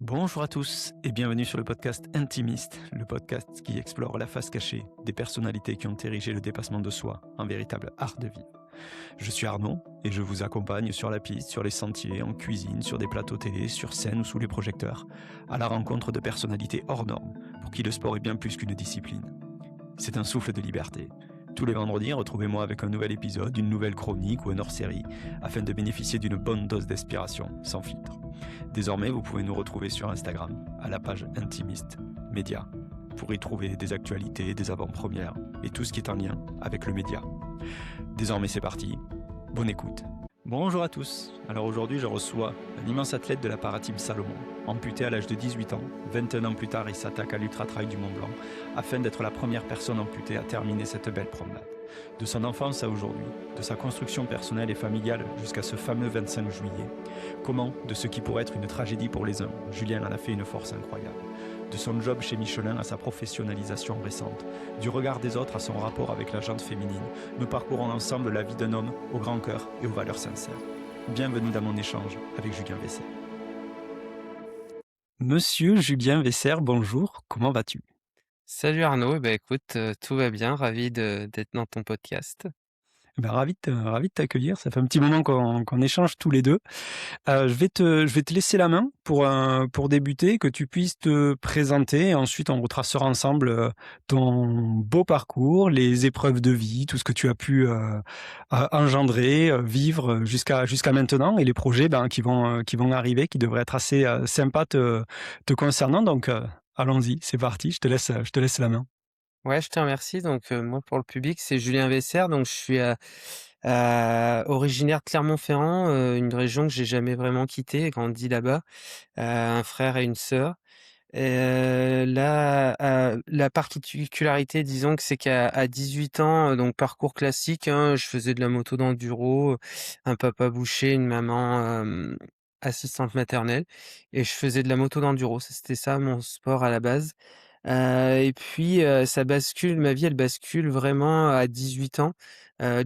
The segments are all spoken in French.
Bonjour à tous et bienvenue sur le podcast Intimiste, le podcast qui explore la face cachée des personnalités qui ont érigé le dépassement de soi en véritable art de vivre. Je suis Arnaud et je vous accompagne sur la piste, sur les sentiers, en cuisine, sur des plateaux télé, sur scène ou sous les projecteurs, à la rencontre de personnalités hors normes, pour qui le sport est bien plus qu'une discipline. C'est un souffle de liberté. Tous les vendredis, retrouvez-moi avec un nouvel épisode, une nouvelle chronique ou un hors-série, afin de bénéficier d'une bonne dose d'inspiration, sans filtre. Désormais, vous pouvez nous retrouver sur Instagram, à la page Intimiste Média, pour y trouver des actualités, des avant-premières et tout ce qui est en lien avec le média. Désormais, c'est parti. Bonne écoute. Bonjour à tous. Alors aujourd'hui, je reçois un immense athlète de la Parateam Salomon, amputé à l'âge de 18 ans. 21 ans plus tard, il s'attaque à l'Ultra-Trail du Mont Blanc afin d'être la première personne amputée à terminer cette belle promenade. De son enfance à aujourd'hui, de sa construction personnelle et familiale jusqu'à ce fameux 25 juillet, comment, de ce qui pourrait être une tragédie pour les uns, Julien en a fait une force incroyable. De son job chez Michelin à sa professionnalisation récente, du regard des autres à son rapport avec la jante féminine, nous parcourons ensemble la vie d'un homme au grand cœur et aux valeurs sincères. Bienvenue dans mon échange avec Julien Vesser. Monsieur Julien Vesser, bonjour, comment vas-tu? Salut Arnaud, bah écoute, tout va bien, ravi d'être dans ton podcast. Ravi de t'accueillir, ça fait un petit moment qu'on échange tous les deux. Je vais te laisser la main pour débuter, que tu puisses te présenter et ensuite on retracera ensemble ton beau parcours, les épreuves de vie, tout ce que tu as pu engendrer, vivre jusqu'à maintenant et les projets qui vont arriver, qui devraient être assez sympas te concernant. Donc allons-y, c'est parti, je te laisse la main. Ouais, je te remercie. Donc, moi, pour le public, c'est Julien Vesser. Donc, je suis originaire de Clermont-Ferrand, une région que j'ai jamais vraiment quittée, grandi là-bas, un frère et une sœur. Là, la particularité, disons que c'est qu'à 18 ans, donc parcours classique, hein, je faisais de la moto d'enduro, un papa boucher, une maman assistante maternelle, et je faisais de la moto d'enduro. C'était ça mon sport à la base. Et puis, ça bascule, ma vie elle bascule vraiment à 18 ans.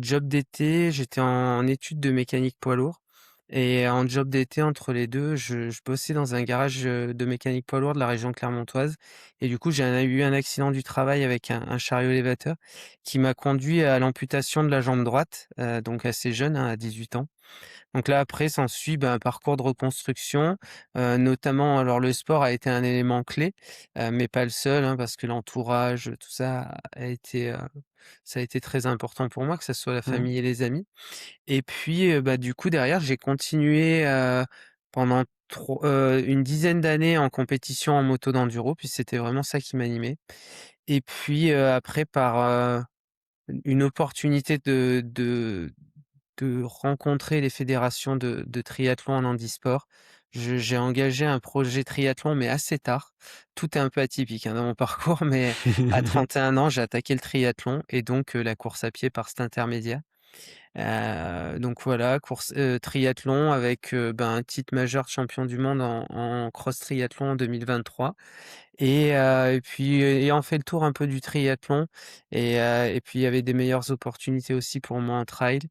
Job d'été, j'étais en études de mécanique poids lourd, et en job d'été entre les 2, je bossais dans un garage, de mécanique poids lourd de la région clermontoise, et du coup, eu un accident du travail avec un chariot élévateur qui m'a conduit à l'amputation de la jambe droite, donc assez jeune, hein, à 18 ans. Donc là, après, s'ensuit, un parcours de reconstruction, notamment alors le sport a été un élément clé, mais pas le seul, hein, parce que l'entourage, tout ça a été, ça a été très important pour moi, que ça soit la Mhm. famille et les amis. Et puis, du coup, derrière, j'ai continué, pendant une dizaine d'années en compétition en moto d'enduro, puis c'était vraiment ça qui m'animait. Et puis, après par, une opportunité de rencontrer les fédérations de triathlon en handisport. J'ai engagé un projet triathlon, mais assez tard. Tout est un peu atypique, hein, dans mon parcours, mais à 31 ans, j'ai attaqué le triathlon et donc la course à pied par cet intermédiaire. Donc voilà, course triathlon avec, un titre majeur de champion du monde en cross triathlon en 2023. Et puis ayant fait le tour un peu du triathlon, et puis il y avait des meilleures opportunités aussi pour moi en trail,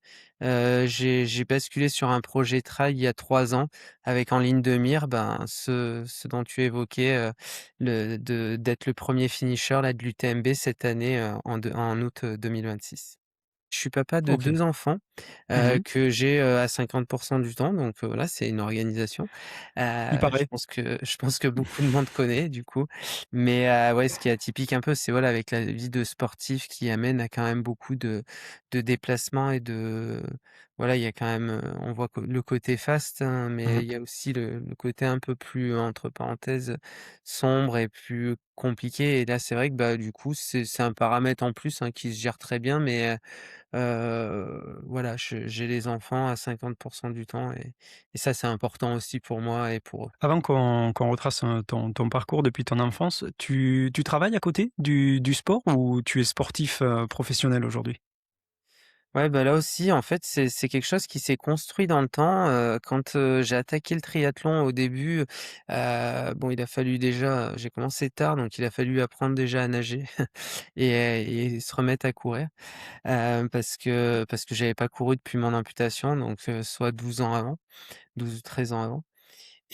j'ai basculé sur un projet trail il y a 3 ans avec en ligne de mire, ce dont tu évoquais, d'être le premier finisher là de l'UTMB cette année, en août, 2026. Je suis papa de Ok. 2 enfants, Mhm. que j'ai, à 50 du temps, donc voilà, c'est une organisation. Il paraît. Je pense que beaucoup de monde connaît du coup. Mais ouais, ce qui est atypique un peu, c'est voilà, avec la vie de sportif qui amène à quand même beaucoup de déplacements et de voilà, il y a quand même, on voit que le côté faste, hein, mais Mhm. il y a aussi le côté un peu plus, entre parenthèses, sombre et plus compliqué. Et là, c'est vrai que, du coup, c'est un paramètre en plus, hein, qui se gère très bien, mais voilà, j'ai les enfants à 50 du temps, et ça, c'est important aussi pour moi et pour eux. Avant qu'on retrace ton parcours depuis ton enfance, tu travailles à côté du sport ou tu es sportif professionnel aujourd'hui? Ouais, là aussi, en fait, c'est quelque chose qui s'est construit dans le temps, quand, j'ai attaqué le triathlon au début, il a fallu déjà j'ai commencé tard, donc il a fallu apprendre déjà à nager et se remettre à courir, parce que j'avais pas couru depuis mon amputation, donc soit 12 ans avant, 12 ou 13 ans avant.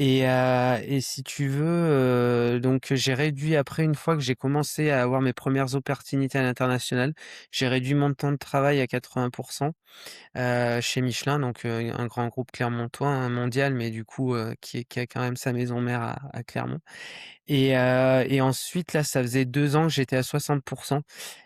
Et si tu veux, donc j'ai réduit après une fois que j'ai commencé à avoir mes premières opportunités à l'international, j'ai réduit mon temps de travail à 80 chez Michelin, donc un grand groupe clermontois, hein, mondial, mais du coup, qui a quand même sa maison mère à Clermont. Et ensuite là, ça faisait 2 ans que j'étais à 60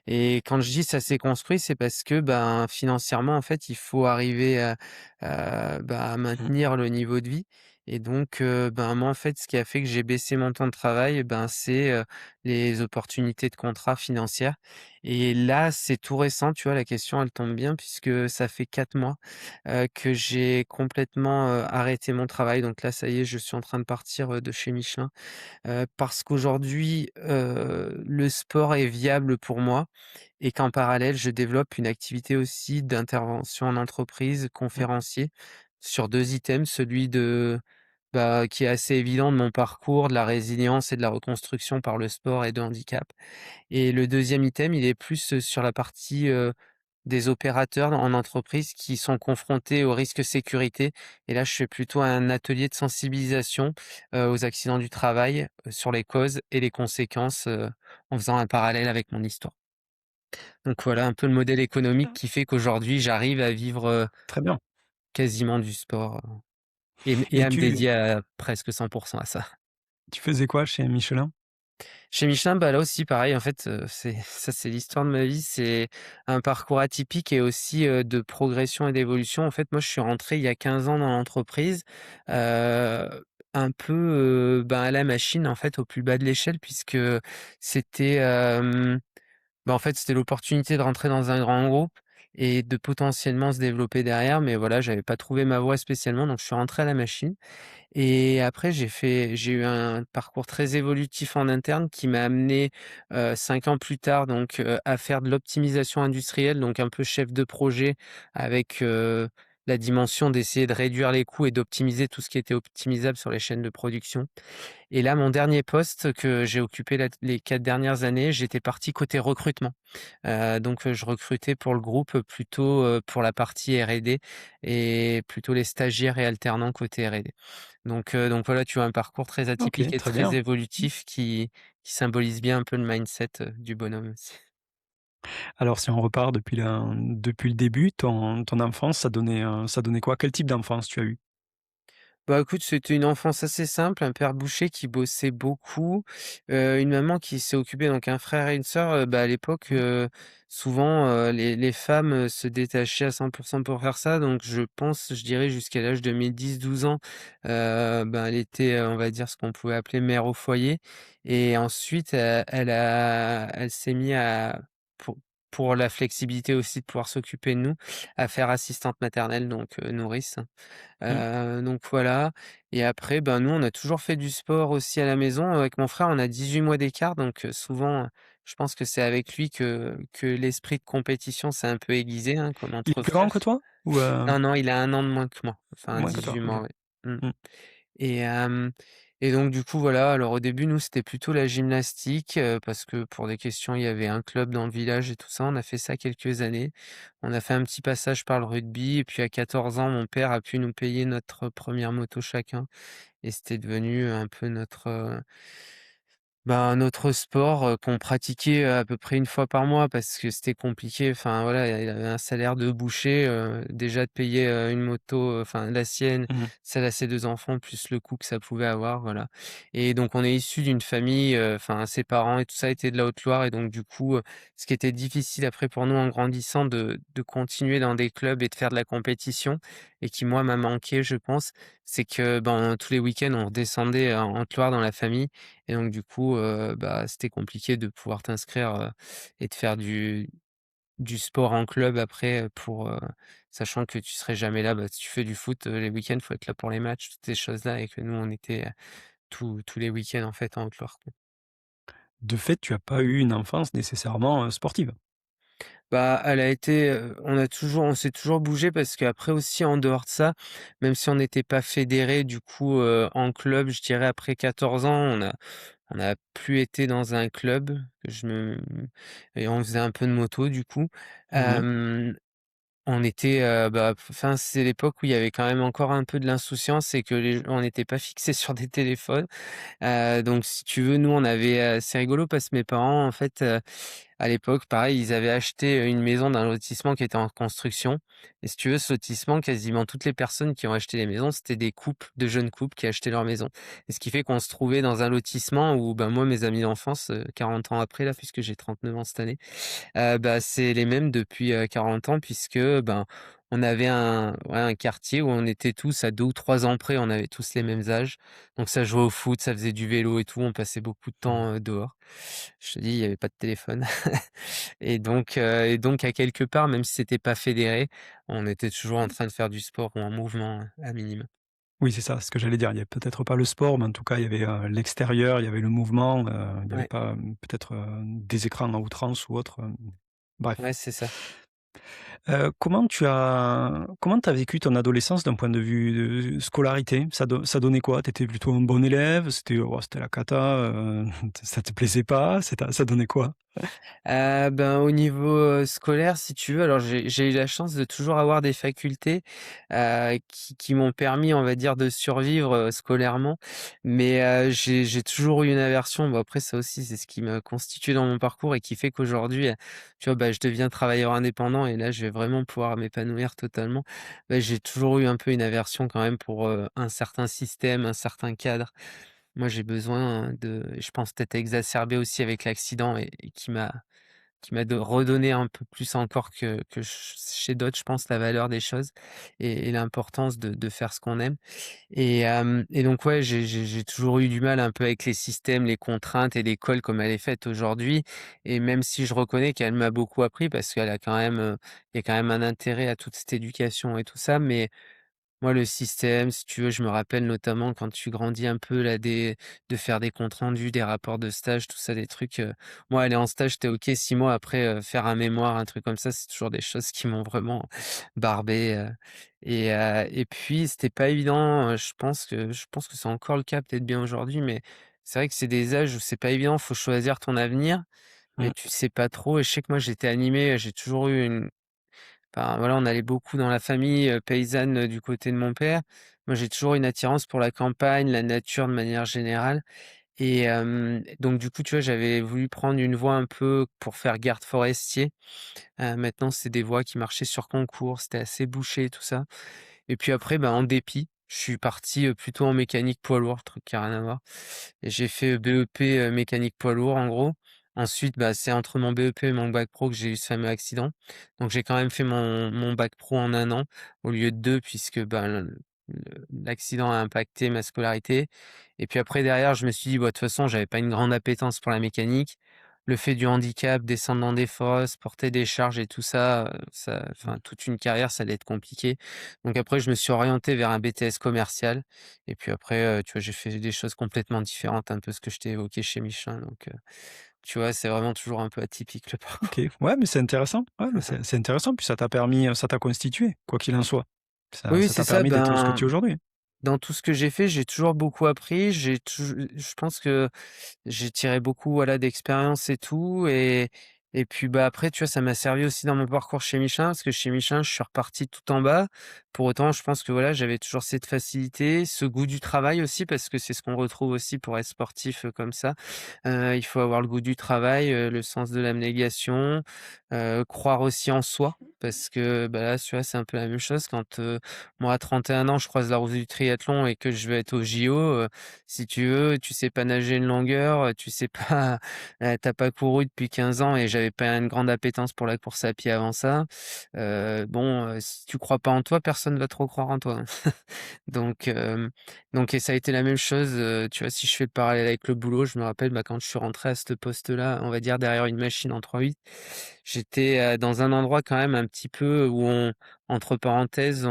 et quand je dis: «Ça s'est construit», c'est parce que, ben, financièrement, en fait, il faut arriver à Mmh. maintenir le niveau de vie et donc ben, moi, en fait, ce qui a fait que j'ai baissé mon temps de travail, ben, c'est, les opportunités de contrat financières et là, c'est tout récent, tu vois? La question, elle tombe bien puisque ça fait 4 mois, que j'ai complètement, arrêté mon travail donc là, ça y est, je suis en train de partir, de chez Michelin. Parce qu'aujourd'hui, le sport est viable pour moi et qu'en parallèle, je développe une activité aussi d'intervention en entreprise, Mmh. conférencier, sur 2 items. Celui qui est assez évident de mon parcours, de la résilience et de la reconstruction par le sport et de handicap. Et le deuxième item, il est plus, sur la partie, des opérateurs en entreprise qui sont confrontés aux risques sécurité et là, je fais plutôt un atelier de sensibilisation, aux accidents du travail, sur les causes et les conséquences, en faisant un parallèle avec mon histoire. Donc voilà un peu le modèle économique qui fait qu'aujourd'hui j'arrive à vivre, Très bien. quasiment du sport, et Et à me tu dédier à presque 100 à ça. tu faisais quoi chez Michelin? Chez Michelin, bah, là aussi pareil en fait, c'est l'histoire de ma vie, c'est un parcours atypique et aussi, de progression et d'évolution. En fait, moi, je suis rentré il y a 15 ans dans l'entreprise, un peu, à la machine en fait, au plus bas de l'échelle puisque c'était, en fait, c'était l'opportunité de rentrer dans un grand groupe et de potentiellement se développer derrière mais voilà, j'avais pas trouvé ma voie spécialement donc je suis rentré à la machine. Et après j'ai eu un parcours très évolutif en interne qui m'a amené, 5 ans plus tard donc, à faire de l'optimisation industrielle, donc un peu chef de projet avec, la dimension d'essayer de réduire les coûts et d'optimiser tout ce qui était optimisable sur les chaînes de production. Et là, mon dernier poste que j'ai occupé les 4 dernières années, j'étais parti côté recrutement. Donc, je recrutais pour le groupe, plutôt, pour la partie R&D et plutôt les stagiaires et alternants côté R&D. Donc voilà, tu vois un parcours très OK, atypique et très très bien. évolutif qui symbolise bien un peu le mindset, du bonhomme aussi. Alors si on repart depuis le début, ton enfance, ça donnait quoi? Quel type d'enfance tu as eu? Bah, écoute, c'était une enfance assez simple, un père boucher qui bossait beaucoup, une maman qui s'est occupée donc un frère et une sœur, à l'époque, Mmh. souvent, les femmes, se détachaient à 100 pour faire ça donc je pense, je dirais jusqu'à l'âge de mes 10-12 ans, elle était, on va dire ce qu'on pouvait appeler mère au foyer et ensuite, elle s'est mis à pour pour la flexibilité aussi de pouvoir s'occuper de nous, à faire assistante maternelle donc nourrice. Mmh. Donc voilà et après, ben, nous, on a toujours fait du sport aussi à la maison. Avec mon frère, on a 18 mois d'écart donc souvent, je pense que c'est avec lui que l'esprit de compétition s'est un peu aiguisé, hein, comme Il est entre plus grand que frères. toi? Ou, Non, non, il a 1 an de moins que moi, enfin moins que toi? 18 OK. mois, ouais. Mmh. Mmh. Et hem et donc du coup, voilà, alors au début, nous, c'était plutôt la gymnastique, parce que pour des questions, il y avait un club dans le village et tout ça. On a fait ça quelques années. On a fait un petit passage par le rugby et puis à 14 ans, mon père a pu nous payer notre première moto chacun et c'était devenu un peu notre sport, qu'on pratiquait, à peu près une fois par mois parce que c'était compliqué. Enfin voilà, il avait un salaire de boucher, déjà de payer, une moto, enfin la sienne, Mmh. celle à ses 2 enfants, plus le coût que ça pouvait avoir, voilà. Et donc on est issus d'une famille, enfin ses parents et tout ça étaient de la Haute-Loire et donc du coup, ce qui était difficile après pour nous en grandissant de continuer dans des clubs et de faire de la compétition et qui moi m'a manqué je pense, c'est que, tous les week-ends on redescendait en Haute-Loire dans la famille et donc du coup, c'était compliqué de pouvoir t'inscrire, et de faire du sport en club après, sachant que tu serais jamais là. Si tu fais du foot, les week-ends, faut être là pour les matchs, toutes ces choses-là et que nous, on était, tous les week-ends en fait en Haute-Loire, quoi. De fait, tu as pas eu une enfance nécessairement, sportive? Elle a été, on s'est toujours bougé parce qu'après aussi en dehors de ça, même si on n'était pas fédérés du coup, en club, je dirais après 14 ans, on n'a plus été dans un club, je me et on faisait un peu de moto du coup. Ouais. On était, enfin, c'est l'époque où il y avait quand même encore un peu de l'insouciance et que on n'était pas fixés sur des téléphones. Donc si tu veux, nous, on avait, c'est rigolo parce que mes parents, en fait, à l'époque, pareil, ils avaient acheté, une maison d'un lotissement qui était en construction et si tu veux, ce lotissement, quasiment toutes les personnes qui ont acheté les maisons, c'était des couples, de jeunes couples qui achetaient leur maison et ce qui fait qu'on se trouvait dans un lotissement où, ben, moi, mes amis d'enfance, 40 ans après, là, puisque j'ai 39 ans cette année, bah, c'est les mêmes depuis, 40 ans puisque, ben, on avait un quartier où on était tous à 2 ou 3 ans près, on avait tous les mêmes âges. Donc ça jouait au foot, ça faisait du vélo et tout, on passait beaucoup de Mmh. temps, dehors. Je te dis, il y avait pas de téléphone et donc à quelque part, même si c'était pas fédéré, on était toujours en train de faire du sport ou un mouvement, à minima. Oui, c'est ça, ce que j'allais dire. Il y avait peut-être pas le sport, mais en tout cas, il y avait, l'extérieur, il y avait le mouvement, il y avait Ouais, pas, peut-être, des écrans à outrance ou autre, bref. ouais, c'est ça. Comment tu as vécu ton adolescence d'un point de vue de scolarité? Ça donnait quoi? Tu étais plutôt un bon élève? C'était la cata, ça te plaisait pas? Ça donnait quoi? Ben, au niveau, scolaire, si tu veux, alors j'ai eu la chance de toujours avoir des facultés, qui m'ont permis, on va dire, de survivre, scolairement. Mais, j'ai toujours eu une aversion, bon après ça aussi, c'est ce qui m'a constitué dans mon parcours et qui fait qu'aujourd'hui, tu vois, bah, je deviens travailleur indépendant et là, je vais vraiment pouvoir m'épanouir totalement. Bah, j'ai toujours eu un peu une aversion quand même pour, un certain système, un certain cadre. Moi, j'ai besoin de je pense peut-être exacerbé aussi avec l'accident et qui m'a redonné un peu plus encore que chez d'autres, je pense, la valeur des choses et l'importance de faire ce qu'on aime et donc ouais, j'ai toujours eu du mal un peu avec les systèmes, les contraintes et l'école comme elle est faite aujourd'hui et même si je reconnais qu'elle m'a beaucoup appris parce qu'elle a quand même, il y a quand même un intérêt à toute cette éducation et tout ça, mais moi, le système, si tu veux, je me rappelle notamment quand tu grandis un peu là, de faire des comptes rendus, des rapports de stage, tout ça, des trucs, moi, aller en stage, c'était OK. 6 mois après, faire un mémoire, un truc comme ça, c'est toujours des choses qui m'ont vraiment barbé, et puis c'était pas évident, je pense que c'est encore le cas, peut-être bien aujourd'hui, mais c'est vrai que c'est des âges où c'est pas évident, faut choisir ton avenir, mais Mmh. tu sais pas trop et je sais que moi, j'étais animé, j'ai toujours eu une enfin, voilà, on allait beaucoup dans la famille, paysanne, du côté de mon père. Moi, j'ai toujours une attirance pour la campagne, la nature de manière générale donc du coup, tu vois, j'avais voulu prendre une voie un peu pour faire garde forestier. Maintenant, c'est des voies qui marchaient sur concours, c'était assez bouché tout ça et puis après, ben, en dépit, je suis parti, plutôt en mécanique poids lourd, truc qui a rien à voir et j'ai fait, BEP, mécanique poids lourd, en gros. Ensuite, bah, c'est entre mon BEP et mon bac pro que j'ai eu ce fameux accident. Donc j'ai quand même fait mon bac pro en 1 an au lieu de 2 puisque, ben, l'accident a impacté ma scolarité et puis après derrière, je me suis dit: «Bah, de toute façon, j'avais pas une grande appétence pour la mécanique». Le fait du handicap, descendre dans des fosses, porter des charges et tout ça, enfin toute une carrière, ça allait être compliqué. Donc après, je me suis orienté vers un BTS commercial et puis après, tu vois, j'ai fait des choses complètement différentes, un peu ce que je t'ai évoqué chez Michelin donc tu vois, c'est vraiment toujours un peu atypique le OK. parcours. Ouais, mais c'est intéressant. Ouais, mais c'est intéressant, puis ça t'a permis, ça t'a constitué, quoi qu'il en soit. Oui, oui, Ça c'est t'a ça, permis d'être ce que tu ben, es aujourd'hui. dans tout ce que j'ai fait, j'ai toujours beaucoup appris, je pense que j'ai tiré beaucoup, voilà, d'expérience et tout et puis, bah, après, tu vois, ça m'a servi aussi dans mon parcours chez Michelin, parce que chez Michelin, je suis reparti tout en bas. Pour autant, je pense que, voilà, j'avais toujours cette facilité, ce goût du travail aussi, parce que c'est ce qu'on retrouve aussi pour être sportif, comme ça. Il faut avoir le goût du travail, le sens de l'abnégation, croire aussi en soi, parce que, bah, là, tu vois, c'est un peu la même chose quand, moi, à 31 ans, je croise la route du triathlon et que je vais être aux JO, si tu veux, tu sais pas nager une longueur, tu sais pas, tu pas couru depuis 15 ans et j'avais pas une grande appétence pour la course à pied avant ça. Bon, si tu crois pas en toi, personne va trop croire en toi, hein. Donc et ça a été la même chose, tu vois, si je fais le parallèle avec le boulot, je me rappelle, bah, quand je suis rentré à ce poste-là, on va dire derrière une machine en 3/8, j'étais, dans un endroit quand même un petit peu où entre parenthèses,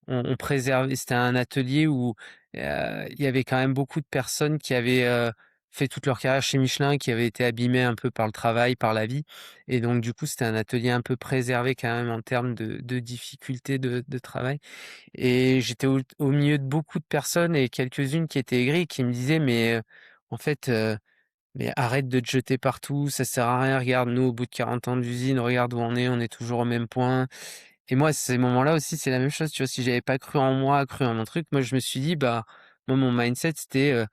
on préservait c'était un atelier où, il y avait quand même beaucoup de personnes qui avaient, fait toute leur carrière chez Michelin, qui avaient été abîmées un peu par le travail, par la vie et donc du coup, c'était un atelier un peu préservé quand même en termes de difficultés de travail et j'étais au milieu de beaucoup de personnes et quelques-unes qui étaient aigries, qui me disaient: «Mais, en fait, Mais arrête de te jeter partout, ça sert à rien. Regarde, nous, au bout de 40 ans d'usine, regarde où on est toujours au même point. Et moi, ces moments-là aussi, c'est la même chose, tu vois? Si j'avais pas cru en moi, cru en mon truc, moi, je me suis dit, bah, moi, mon mindset, c'était,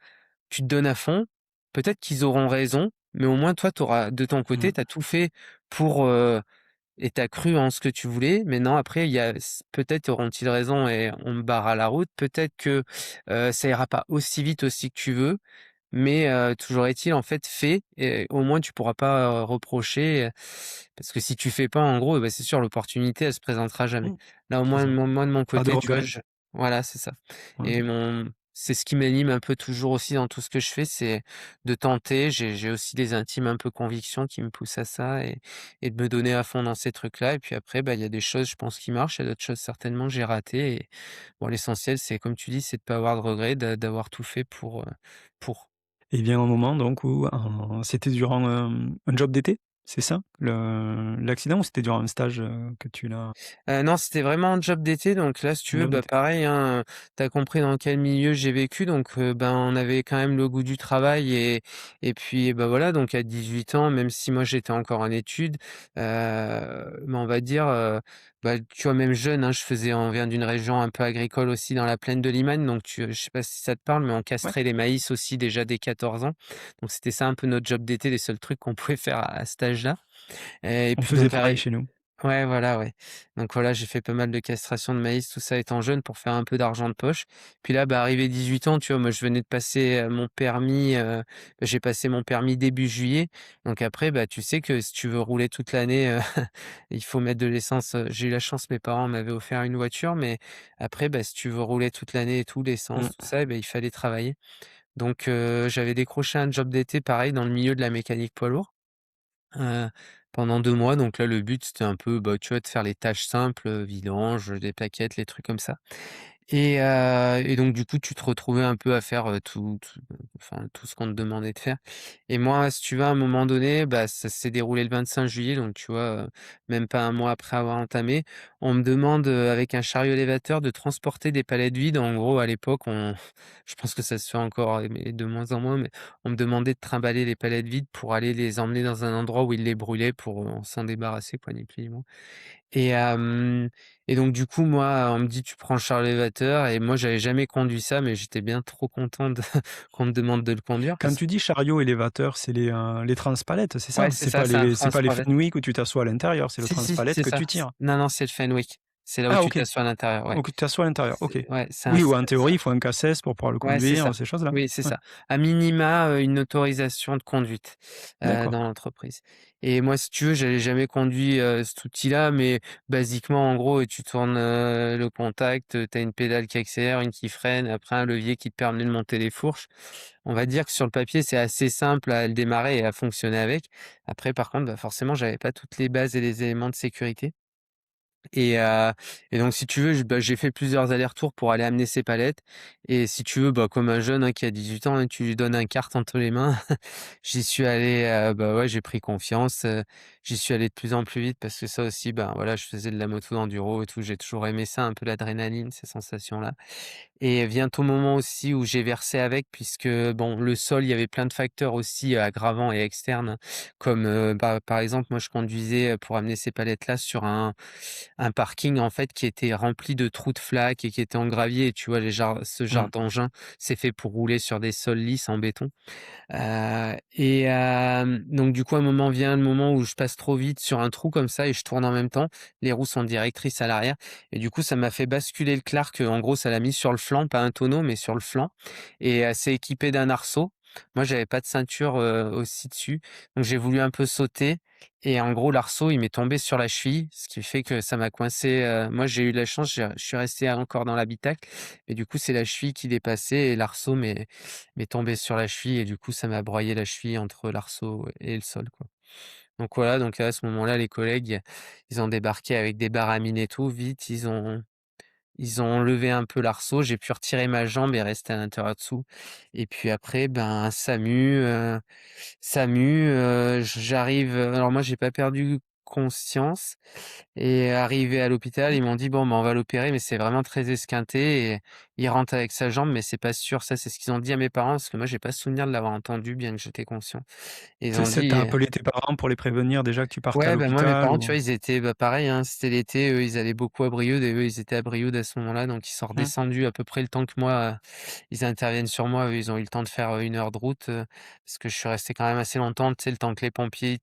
tu te donnes à fond, peut-être qu'ils auront raison, mais au moins, toi, tu auras de ton côté, Mmh. tu as tout fait pour, et tu as cru en ce que tu voulais. Maintenant, après, il y a peut-être auront-ils raison et on me barre à la route. Peut-être que, ça ira pas aussi vite aussi que tu veux. Mais toujours est-il, en fait, fais et au moins tu pourras pas, reprocher, parce que si tu fais pas, en gros, bah, c'est sûr l'opportunité, elle se présentera jamais. Mmh. Là, au C'est moins, ça. moi de mon Pas de côté, tu vois, regrets. je voilà, c'est ça Ouais. et c'est ce qui m'anime un peu toujours aussi dans tout ce que je fais, c'est de tenter. J'ai aussi des intimes un peu convictions qui me poussent à ça et de me donner à fond dans ces trucs-là et puis après, bah, il y a des choses, je pense, qui marchent, il y a d'autres choses certainement que j'ai ratées et bon, l'essentiel, c'est comme tu dis, c'est de pas avoir de regrets, d'avoir tout fait pour. Et il vient un moment donc où c'était durant, un job d'été? C'est ça? L'accident ou c'était durant un stage, que tu l'as Non, c'était vraiment un job d'été, donc là, si tu un veux, job bah, d'été? pareil, hein, tu compris dans quel milieu j'ai vécu, donc ben, on avait quand même le goût du travail et puis, bah, voilà, donc à 18 ans, même si moi j'étais encore en études, mais on va dire, bah, tu vois, même jeune, hein, on vient d'une région un peu agricole aussi dans la plaine de Liman, donc je sais pas si ça te parle, mais on Ouais, castrait les maïs aussi déjà dès 14 ans, donc c'était ça un peu notre job d'été, les seuls trucs qu'on pouvait faire à cet âge-là et on puis faisait donc pareil chez nous. ouais, voilà, ouais. Donc voilà, j'ai fait pas mal de castration de maïs, tout ça étant jeune pour faire un peu d'argent de poche. Puis là, bah, arrivé 18 ans, tu vois, moi je venais de passer mon permis, j'ai passé mon permis début juillet. Donc après, bah, tu sais que si tu veux rouler toute l'année, il faut mettre de l'essence. J'ai eu la chance, mes parents m'avaient offert une voiture, mais après, bah, si tu veux rouler toute l'année et tout, l'essence, tout Mmh. ça, eh ben, il fallait travailler. Donc j'avais décroché un job d'été pareil dans le milieu de la mécanique poids lourd. Heu, pendant 2 mois, donc là, le but, c'était un peu, bah, tu vois, de faire les tâches simples, vidange, des plaquettes, les trucs comme ça. Et donc du coup, tu te retrouvais un peu à faire, enfin, tout ce qu'on te demandait de faire. Et moi, si tu veux, à un moment donné, bah, ça s'est déroulé le 25 juillet, donc tu vois, même pas un mois après avoir entamé. On me demande, avec un chariot élévateur de transporter des palettes vides. En gros, à l'époque, on je pense que ça se fait encore, mais de moins en moins, mais on me demandait de trimballer les palettes vides pour aller les emmener dans un endroit où ils les brûlaient pour, s'en débarrasser, quoi, ni plus ni moins. Et hem et donc du coup, moi, on me dit: «Tu prends le char élévateur» et moi, j'avais jamais conduit ça, mais j'étais bien trop content de qu'on me demande de le conduire Quand parce tu dis chariot élévateur, c'est les transpalettes, c'est ça? ouais, c'est ça, c'est un C'est pas les transpalette. Fenwick où tu t'assois à l'intérieur, c'est le Si, si, transpalette c'est que ça. tu tires? Non, non, c'est le Fenwick. C'est là où Ah tu OK. t'assois à l'intérieur, ouais. Donc tu t'assois à l'intérieur, OK. C'est ouais, c'est un Oui, ou en c'est théorie, un il faut un CACES pour pouvoir le ouais, c'est ça. conduire, ces choses-là? Oui, c'est Ouais, ça. À minima, une autorisation de conduite, d'accord. dans l'entreprise et moi, si tu veux, j'avais jamais conduit, cet outil-là, mais basiquement, en gros, tu tournes, le contact, tu as une pédale qui accélère, une qui freine, après un levier qui te permet de monter les fourches. On va dire que sur le papier, c'est assez simple à le démarrer et à fonctionner avec. Après, par contre, bah, forcément, j'avais pas toutes les bases et les éléments de sécurité. Et heu et donc si tu veux, j'ai fait plusieurs allers-retours pour aller amener ces palettes et si tu veux, bah, comme un jeune, hein, qui a 18 ans, hein, tu lui donnes un kart entre les mains. J'y suis allé, bah, ouais, j'ai pris confiance, j'y suis allé de plus en plus vite parce que ça aussi, ben, voilà, je faisais de la moto d'enduro et tout, j'ai toujours aimé ça, un peu l'adrénaline, ces sensations-là. Et vient au moment aussi où j'ai versé avec puisque bon, le sol, il y avait plein de facteurs aussi, aggravants et externes, comme, bah, par exemple, moi je conduisais, pour amener ces palettes-là sur un parking en fait qui était rempli de trous de flaques et qui était en gravier et tu vois ce genre Mmh. d'engin, c'est fait pour rouler sur des sols lisses en béton. Donc du coup, un moment vient le moment où je passe trop vite sur un trou comme ça et je tourne en même temps. Les roues sont directrices à l'arrière et du coup, ça m'a fait basculer le Clark, en gros, ça l'a mis sur le flanc, pas un tonneau, mais sur le flanc et c'est équipé d'un arceau. Moi, j'avais pas de ceinture, aussi dessus, donc j'ai voulu un peu sauter et en gros, l'arceau, il m'est tombé sur la cheville, ce qui fait que ça m'a coincé, moi, j'ai eu de la chance, je suis resté encore dans l'habitacle et du coup, c'est la cheville qui dépassait et l'arceau m'est tombé sur la cheville et du coup, ça m'a broyé la cheville entre l'arceau et le sol, quoi. Donc voilà, donc à ce moment-là, les collègues, ils ont débarqué avec des baramines et tout, vite, ils ont levé un peu l'arceau, j'ai pu retirer ma jambe et rester à l'intérieur dessous et puis après, ben, SAMU, j'arrive, alors moi, j'ai pas perdu conscience et arrivé à l'hôpital, ils m'ont dit: «Bon, bah, on va l'opérer, mais c'est vraiment très esquinté et il rentre avec sa jambe, mais c'est pas sûr». Ça, c'est ce qu'ils ont dit à mes parents, parce que moi, j'ai pas souvenir de l'avoir entendu, bien que j'étais conscient. Ils ont Tu dit, appelé tes parents pour les prévenir déjà que tu partais à ouais, bah, moi, mes l'hôpital parents, tu ou? vois, ils étaient, bah, pareil, hein, c'était l'été, eux, ils allaient beaucoup à Brioude et eux, ils étaient à Brioude à ce moment-là, donc ils sont Mmh, redescendus à peu près le temps que moi, ils interviennent sur moi. Eux, ils ont eu le temps de faire, 1 heure de route, parce que je suis resté quand même assez longtemps, tu sais, le temps que les pompiers,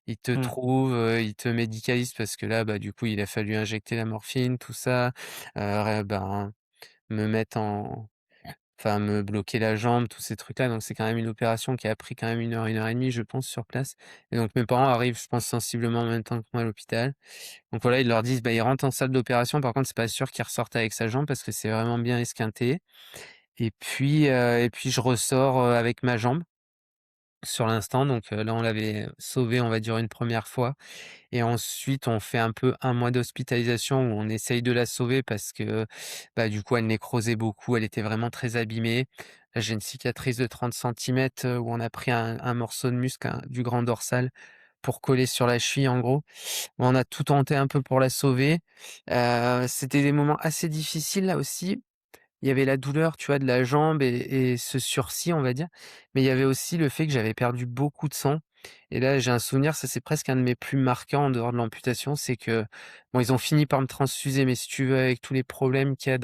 ils te mmh, trouvent, ils te médicalisent parce que là, bah, du coup, il a fallu injecter la morphine, tout ça, ben, me mettre en enfin, me bloquer la jambe, tous ces trucs-là, donc c'est quand même une opération qui a pris quand même 1 heure et demie, je pense, sur place et donc mes parents arrivent, je pense, sensiblement en même temps que moi à l'hôpital. Donc voilà, ils leur disent: «Bah, il rentre en salle d'opération, par contre, c'est pas sûr qu'il ressorte avec sa jambe parce que c'est vraiment bien esquinté» et puis je ressors, avec ma jambe sur l'instant, donc là, on l'avait sauvée, on va dire, une première fois et ensuite on fait un peu 1 mois d'hospitalisation où on essaye de la sauver parce que, bah, du coup, elle nécrosait beaucoup, elle était vraiment très abîmée. Là, j'ai une cicatrice de 30 centimètres, où on a pris un morceau de muscle, du grand dorsal pour coller sur la cheville, en gros. On a tout tenté un peu pour la sauver. C'était des moments assez difficiles là aussi. Il y avait la douleur, tu vois, de la jambe et ce sursis, on va dire. Mais il y avait aussi le fait que j'avais perdu beaucoup de sang et là, j'ai un souvenir, ça c'est presque un de mes plus marquants en dehors de l'amputation, c'est que, bon, ils ont fini par me transfuser, mais si tu veux, avec tous les problèmes qu'il y a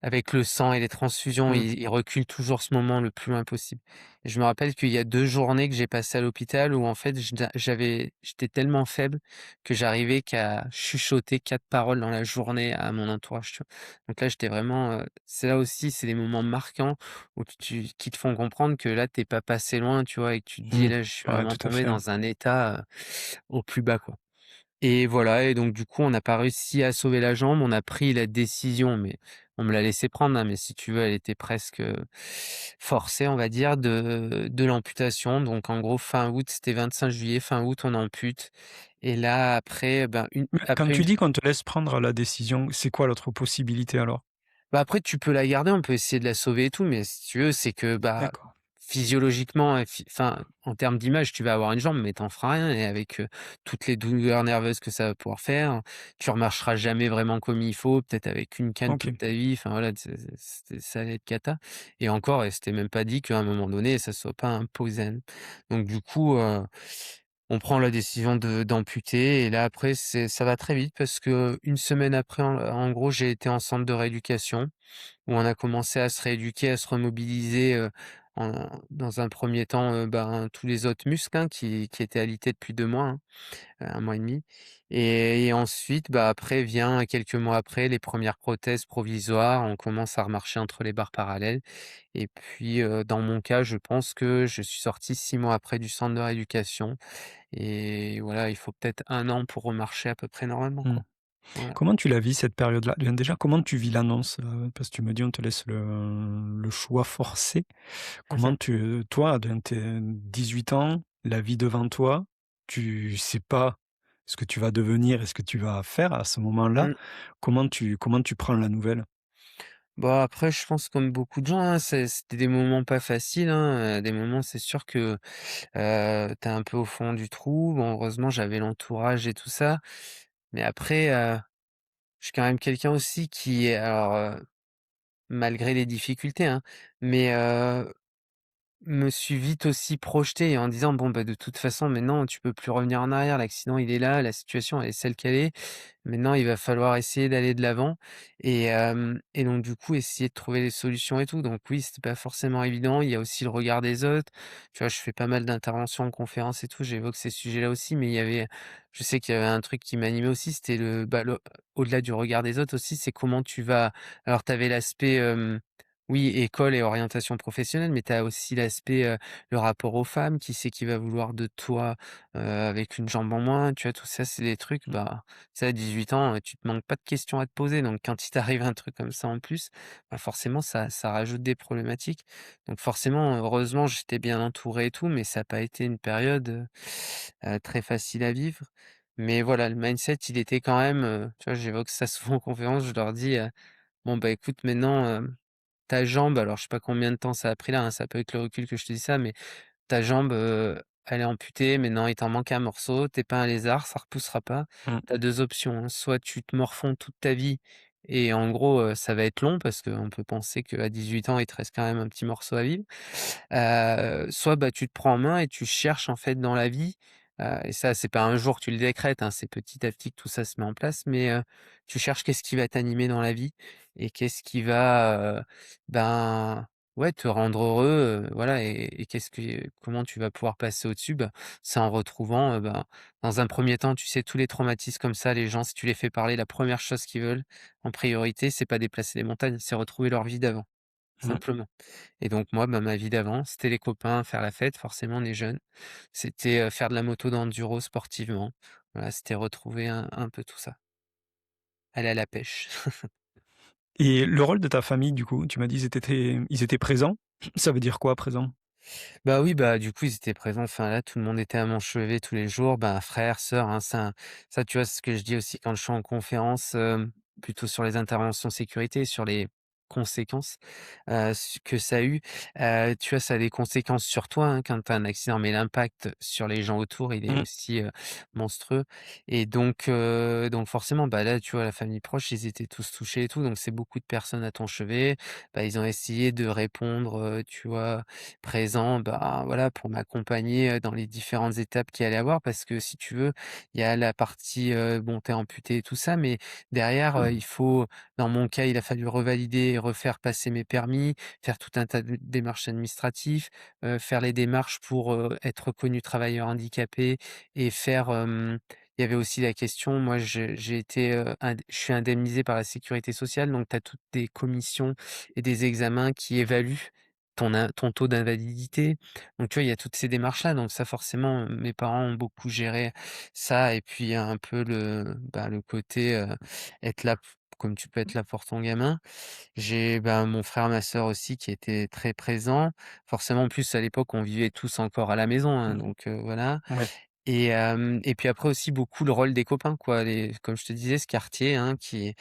avec le sang et les transfusions, mmh. ils reculent toujours ce moment le plus loin possible. Et je me rappelle qu'il y a 2 journées que j'ai passées à l'hôpital où en fait j'étais tellement faible que j'arrivais qu'à chuchoter 4 paroles dans la journée à mon entourage, tu vois? Donc là, j'étais vraiment, c'est là aussi, c'est des moments marquants où qui te font comprendre que là, tu pas passé loin, tu vois? Et que tu te dis: Mmh. «Là, je suis Ouais, vraiment tout à tombé fait, ouais. dans un état, au plus bas, quoi». Et voilà et donc du coup, on n'a pas réussi à sauver la jambe. On a pris la décision, mais on me l'a laissé prendre, hein, mais si tu veux, elle était presque, forcée, on va dire, de l'amputation. Donc en gros, fin août, c'était 25 juillet, fin août, on ampute et là après, ben, Mais quand après une tu dis qu'on te laisse prendre la décision, c'est quoi l'autre possibilité alors? bah, après tu peux la garder, on peut essayer de la sauver et tout, mais si tu veux, c'est que, bah, D'accord. physiologiquement et enfin, en termes d'image, tu vas avoir une jambe, mais tu en feras rien et avec, toutes les douleurs nerveuses que ça va pouvoir faire, tu remarcheras jamais vraiment comme il faut, peut-être avec une canne toute OK. ta vie, enfin voilà, ça allait être cata et encore et c'était même pas dit qu'à un moment donné, ça soit pas imposé à nous. Donc du coup, on prend la décision d'amputer et là après ça va très vite parce que une semaine après, en gros, j'ai été en centre de rééducation où on a commencé à se rééduquer, à se remobiliser, dans un premier temps, ben, tous les autres muscles, hein, qui étaient alités depuis 2 mois, hein, 1 mois et demi et ensuite, bah, après vient quelques mois après les premières prothèses provisoires. On commence à remarcher entre les barres parallèles et puis, dans mon cas, je pense que je suis sorti 6 mois après du centre de rééducation et voilà, il faut peut-être 1 an pour remarcher à peu près normalement, Mmh. quoi. Voilà. Comment tu la vis cette période-là? Bien déjà, comment tu vis l'annonce? Parce que tu me dis on te laisse le choix forcé. Comment tu toi, dans tes 18 ans, la vie devant toi, tu sais pas ce que tu vas devenir et ce que tu vas faire à ce moment-là. Mmh. Comment tu prends la nouvelle? Bah, après, je pense comme beaucoup de gens, hein, c'était des moments pas faciles, hein, des moments, c'est sûr que, tu un peu au fond du trou. Bon, heureusement, j'avais l'entourage et tout ça, mais après, je suis quand même quelqu'un aussi qui est alors, malgré les difficultés, hein, mais me suis vite aussi projeté en disant: «Bon, bah, de toute façon, maintenant, tu peux plus revenir en arrière. L'accident, il est là, la situation, elle est celle qu'elle est. Maintenant, il va falloir essayer d'aller de l'avant» et donc du coup, essayer de trouver des solutions et tout. Donc oui, c'était pas forcément évident. Il y a aussi le regard des autres. Tu vois, je fais pas mal d'interventions en conférence et tout, j'évoque ces sujets-là aussi, mais il y avait je sais qu'il y avait un truc qui m'animait aussi, c'était au-delà du regard des autres aussi, c'est comment tu vas alors tu avais l'aspect, oui, école et orientation professionnelle, mais tu as aussi l'aspect, le rapport aux femmes, qui c'est qui va vouloir de toi, avec une jambe en moins, tu vois? Tout ça, c'est des trucs, Mmh. bah, tu sais, à 18 ans, tu te manques pas de questions à te poser, donc quand il t'arrive un truc comme ça en plus, bah, forcément ça rajoute des problématiques. Donc forcément, heureusement, j'étais bien entouré et tout, mais ça a pas été une période, très facile à vivre. Mais voilà, le mindset, il était quand même, tu vois? J'évoque ça souvent en conférence, je leur dis, «Bon, bah, écoute maintenant, ta jambe», alors je sais pas combien de temps ça a pris là, hein, c'est un peu avec le recul que je te dis ça, mais ta jambe, elle est amputée, maintenant il t'en manque un morceau, tu pas un lézard, ça repoussera pas. Mmh. Tu as 2 options, hein, soit tu te morfonds toute ta vie et en gros, ça va être long parce qu'on peut penser qu'à 18 ans, il te reste quand même un petit morceau à vivre. Soit, bah, tu te prends en main et tu cherches en fait dans la vie, et ça, c'est pas un jour que tu le décrètes, hein, c'est petit à petit que tout ça se met en place, mais tu cherches qu'est-ce qui va t'animer dans la vie et qu'est-ce qui va, ben, ouais, te rendre heureux, voilà et qu'est-ce que comment tu vas pouvoir passer au-dessus? Bah, c'est en retrouvant, ben, dans un premier temps, tu sais, tous les traumatismes comme ça, les gens, si tu les fais parler, la première chose qu'ils veulent en priorité, c'est pas déplacer les montagnes, c'est retrouver leur vie d'avant, Mmh. simplement. Et donc moi, bah, ma vie d'avant, c'était les copains, faire la fête, forcément on est jeunes. C'était, faire de la moto d'enduro sportivement. Voilà, c'était retrouver un peu tout ça. Aller à la pêche. Et le rôle de ta famille, du coup, tu m'as dit ils étaient présents. Ça veut dire quoi présent? Bah, oui, bah, du coup, ils étaient présents, enfin, là, tout le monde était à mon chevet tous les jours, bah, frères, sœurs, hein, ça, tu vois, c'est ce que je dis aussi quand je suis en conférence, plutôt sur les interventions sécurité, sur les conséquences, que ça a eu. Tu vois, ça a des conséquences sur toi, hein, quand tu as un accident, mais l'impact sur les gens autour, il est Mmh. aussi, monstrueux et donc forcément, bah, là, tu vois, la famille proche, ils étaient tous touchés et tout, donc c'est beaucoup de personnes à ton chevet. Bah, ils ont essayé de répondre, tu vois, présent, bah, voilà, pour m'accompagner, dans les différentes étapes qu'il allait avoir. Parce que si tu veux, il y a la partie, bon, tu amputé et tout ça, mais derrière, il faut dans mon cas, il a fallu revalider et refaire passer mes permis, faire tout un tas de démarches administratives, faire les démarches pour, être reconnu travailleur handicapé et faire, il y avait aussi la question, moi j'ai été, je suis indemnisé par la sécurité sociale, donc tu as toutes des commissions et des examens qui évaluent ton taux d'invalidité. Donc tu vois, il y a toutes ces démarches-là, donc ça forcément, mes parents ont beaucoup géré ça et puis il y a un peu le côté, être là p comme tu peux être là pour ton gamin. J'ai, bah, mon frère, ma sœur aussi qui étaient très présents. Forcément, en plus, à l'époque, on vivait tous encore à la maison, hein, Mmh. donc voilà. Ouais. Et puis après aussi beaucoup le rôle des copains quoi, les comme je te disais ce quartier, hein, qui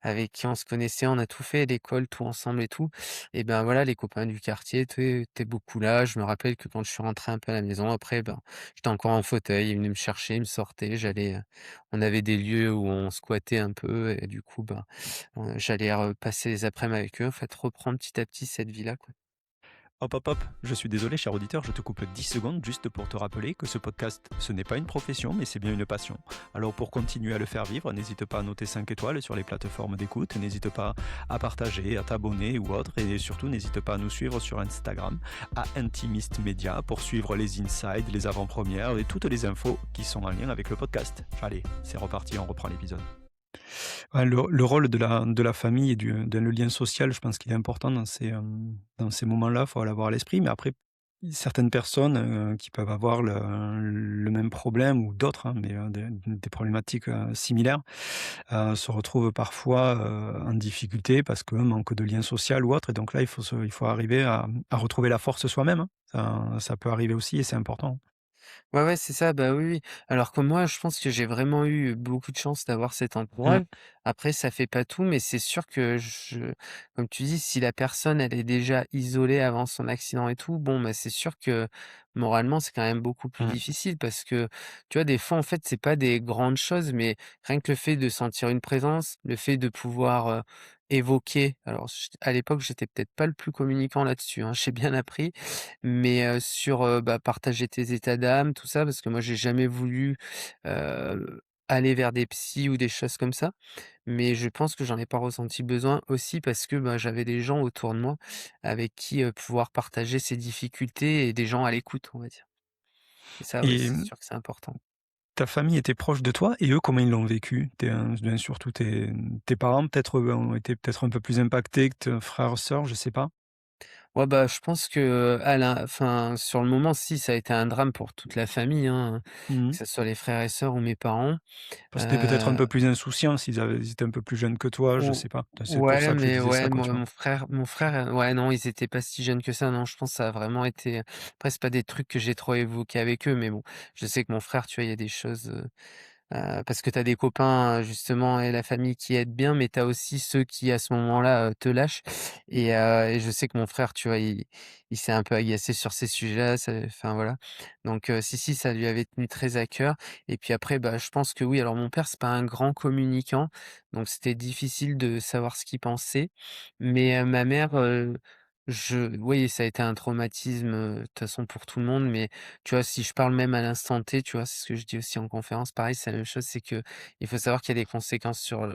avec qui on se connaissait, on a tout fait, l'école, tout ensemble et tout et ben, voilà les copains du quartier étaient beaucoup là. Je me rappelle que quand je suis rentré un peu à la maison après, ben, j'étais encore en fauteuil, ils venaient me chercher, ils me sortaient, j'allais, on avait des lieux où on squattait un peu et du coup, ben, j'allais passer les après-midi avec eux, en fait, reprendre petit à petit cette vie-là, quoi. Hop, hop, hop. Je suis désolé, cher auditeur, je te coupe 10 secondes juste pour te rappeler que ce podcast, ce n'est pas une profession, mais c'est bien une passion. Alors pour continuer à le faire vivre, n'hésite pas à noter 5 étoiles sur les plateformes d'écoute, n'hésite pas à partager, à t'abonner ou autre, et surtout n'hésite pas à nous suivre sur Instagram, à Intimist Media, pour suivre les insides, les avant-premières et toutes les infos qui sont en lien avec le podcast. Allez, c'est reparti, on reprend l'épisode. Ouais, le rôle de la famille et le lien social, je pense qu'il est important dans ces moments-là, il faut l'avoir à l'esprit. Mais après, certaines personnes, qui peuvent avoir le même problème ou d'autres, hein, mais des problématiques, similaires, se retrouvent parfois, en difficulté parce que manque de lien social ou autre et donc là, il faut arriver à retrouver la force soi-même, hein. Ça peut arriver aussi et c'est important. Ouais, ouais, c'est ça, bah, oui, oui. Alors que moi, je pense que j'ai vraiment eu beaucoup de chance d'avoir cet Mmh. entourage. Après, ça fait pas tout, mais c'est sûr que comme tu dis, si la personne, elle est déjà isolée avant son accident et tout, bon, bah, c'est sûr que moralement, c'est quand même beaucoup plus Mmh. difficile parce que, tu vois, des fois, en fait, c'est pas des grandes choses, mais rien que le fait de sentir une présence, le fait de pouvoir, évoquer. Alors, à l'époque, j'étais peut-être pas le plus communicant là-dessus, hein, j'ai bien appris, mais sur, bah, partager tes états d'âme, tout ça, parce que moi j'ai jamais voulu, aller vers des psys ou des choses comme ça. Mais je pense que j'en ai pas ressenti besoin aussi parce que, bah, j'avais des gens autour de moi avec qui, pouvoir partager ces difficultés et des gens à l'écoute, on va dire. Et ça, oui, Et c'est sûr que c'est important. ta famille était proche de toi et eux, comment ils l'ont vécu? Bien surtout tes parents peut-être, ont été peut-être un peu plus impactés que tes frères, sœurs, je sais pas? Ouais, bah, je pense que, à la enfin, sur le moment, si, ça a été un drame pour toute la famille, hein, que Mmh. ça soit les frères et sœurs ou mes parents. Parce que tu peut-être un Heu peu plus insouciant ils étaient un peu plus jeunes que toi, je Ou sais pas. C'est pour ouais, ça que je mais disais ouais, ça, quoi, moi tu vois? mon frère, ouais, non, ils étaient pas si jeunes que ça, non, je pense que ça a vraiment été après c'est pas des trucs que j'ai trop évoqués avec eux, mais bon, je sais que mon frère, tu vois, il y a des choses, Parce que tu as des copains, justement et la famille qui aident bien, mais tu as aussi ceux qui, à ce moment-là, te lâchent et je sais que mon frère, tu vois, il s'est un peu agacé sur ces sujets-là, ça enfin voilà. Donc si, ça lui avait tenu très à cœur et puis après, bah, je pense que oui, alors mon père, c'est pas un grand communicant, donc c'était difficile de savoir ce qu'il pensait, mais ma mère, oui, ça a été un traumatisme, de toute façon pour tout le monde, mais tu vois, si je parle même à l'instant T, tu vois, c'est ce que je dis aussi en conférence, pareil, c'est la même chose, c'est que il faut savoir qu'il y a des conséquences sur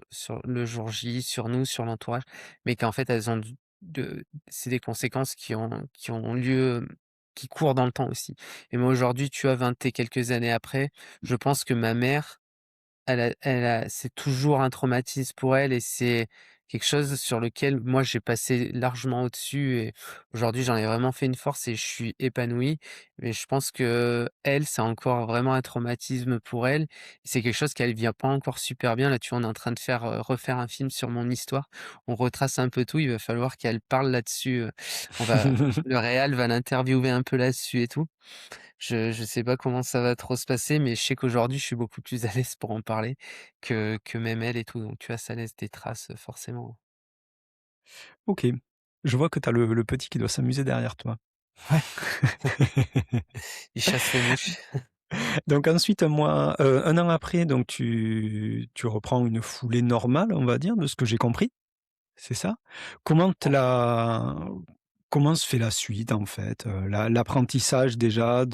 le jour J, sur nous, sur l'entourage, mais qu'en fait, elles ont c'est des conséquences qui ont lieu, qui courent dans le temps aussi. Et moi, aujourd'hui, tu as 20 et quelques années après, je pense que ma mère, c'est toujours un traumatisme pour elle et c'est quelque chose sur lequel moi j'ai passé largement au-dessus et aujourd'hui j'en ai vraiment fait une force et je suis épanoui. Mais je pense que elle, c'est encore vraiment un traumatisme pour elle. C'est quelque chose qu'elle vient pas encore super bien. Là, tu vois, on est en train de refaire un film sur mon histoire. On retrace un peu tout. Il va falloir qu'elle parle là-dessus. Le réal va l'interviewer un peu là-dessus et tout. Je sais pas comment ça va trop se passer, mais je sais qu'aujourd'hui, je suis beaucoup plus à l'aise pour en parler que même elle et tout, donc tu vois, ça laisse des traces, forcément. OK. Je vois que tu as le petit qui doit s'amuser derrière toi. Ouais, il chasse les mouches. Donc ensuite, 1 an après, donc tu reprends une foulée normale, on va dire, de ce que j'ai compris, c'est ça? Comment te Ouais. la comment se fait la suite, en fait? L'apprentissage déjà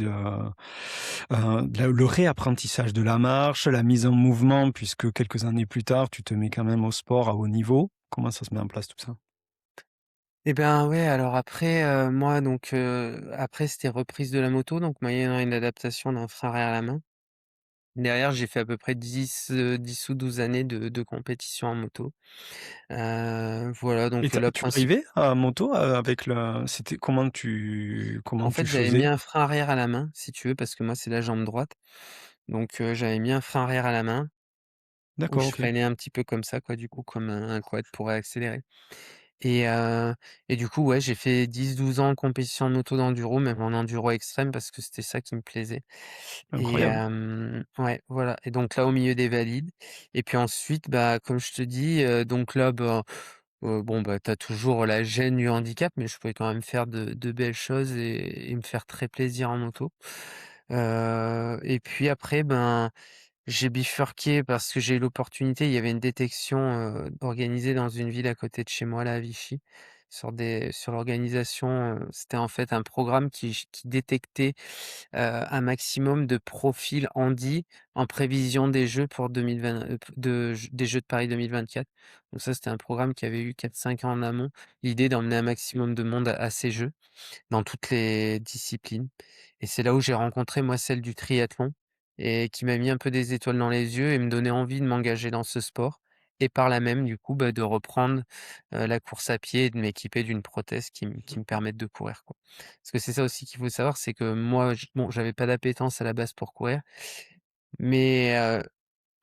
le réapprentissage de la marche, la mise en mouvement puisque quelques années plus tard, tu te mets quand même au sport à haut niveau. Comment ça se met en place tout ça? Et ben, ouais, alors après, moi donc, après c'était reprise de la moto, donc moyennant une adaptation d'un frein arrière à la main. Derrière, j'ai fait à peu près 10 ou 12 années de compétition en moto. Voilà, Et donc, tu la tu princi arrivais à moto, avec le c'était en comment tu fait, j'avais mis faisais? un frein arrière à la main, si tu veux, parce que moi, c'est la jambe droite. Donc, j'avais mis un frein arrière à la main où D'accord, je OK. freinais un petit peu comme ça, quoi, du coup, comme un quad pour accélérer. Et du coup, ouais, j'ai fait 10 12 ans en compétition de moto d'enduro, même en enduro extrême parce que c'était ça qui me plaisait et Incroyable. ouais, voilà et donc là, au milieu des valides et puis ensuite, bah, comme je te dis, donc là, bah, bon, bah, tu as toujours la gêne du handicap, mais je pouvais quand même faire de belles choses et me faire très plaisir en moto. Et puis après, ben, j'ai bifurqué parce que j'ai eu l'opportunité, il y avait une détection, organisée dans une ville à côté de chez moi, là, à Vichy, sur l'organisation, c'était en fait un programme qui détectait, un maximum de profils handi en prévision des Jeux pour 2020, des Jeux de Paris 2024. Donc ça, c'était un programme qui avait eu 4 5 ans en amont. L'idée d'emmener un maximum de monde à ces Jeux. Dans toutes les disciplines et c'est là où j'ai rencontré moi celle du triathlon et qui m'a mis un peu des étoiles dans les yeux et me donnait envie de m'engager dans ce sport et par là même du coup, bah, de reprendre, la course à pied et de m'équiper d'une prothèse qui me permette de courir, quoi. Parce que c'est ça aussi qu'il faut savoir, c'est que moi j'avais pas d'appétence à la base pour courir, mais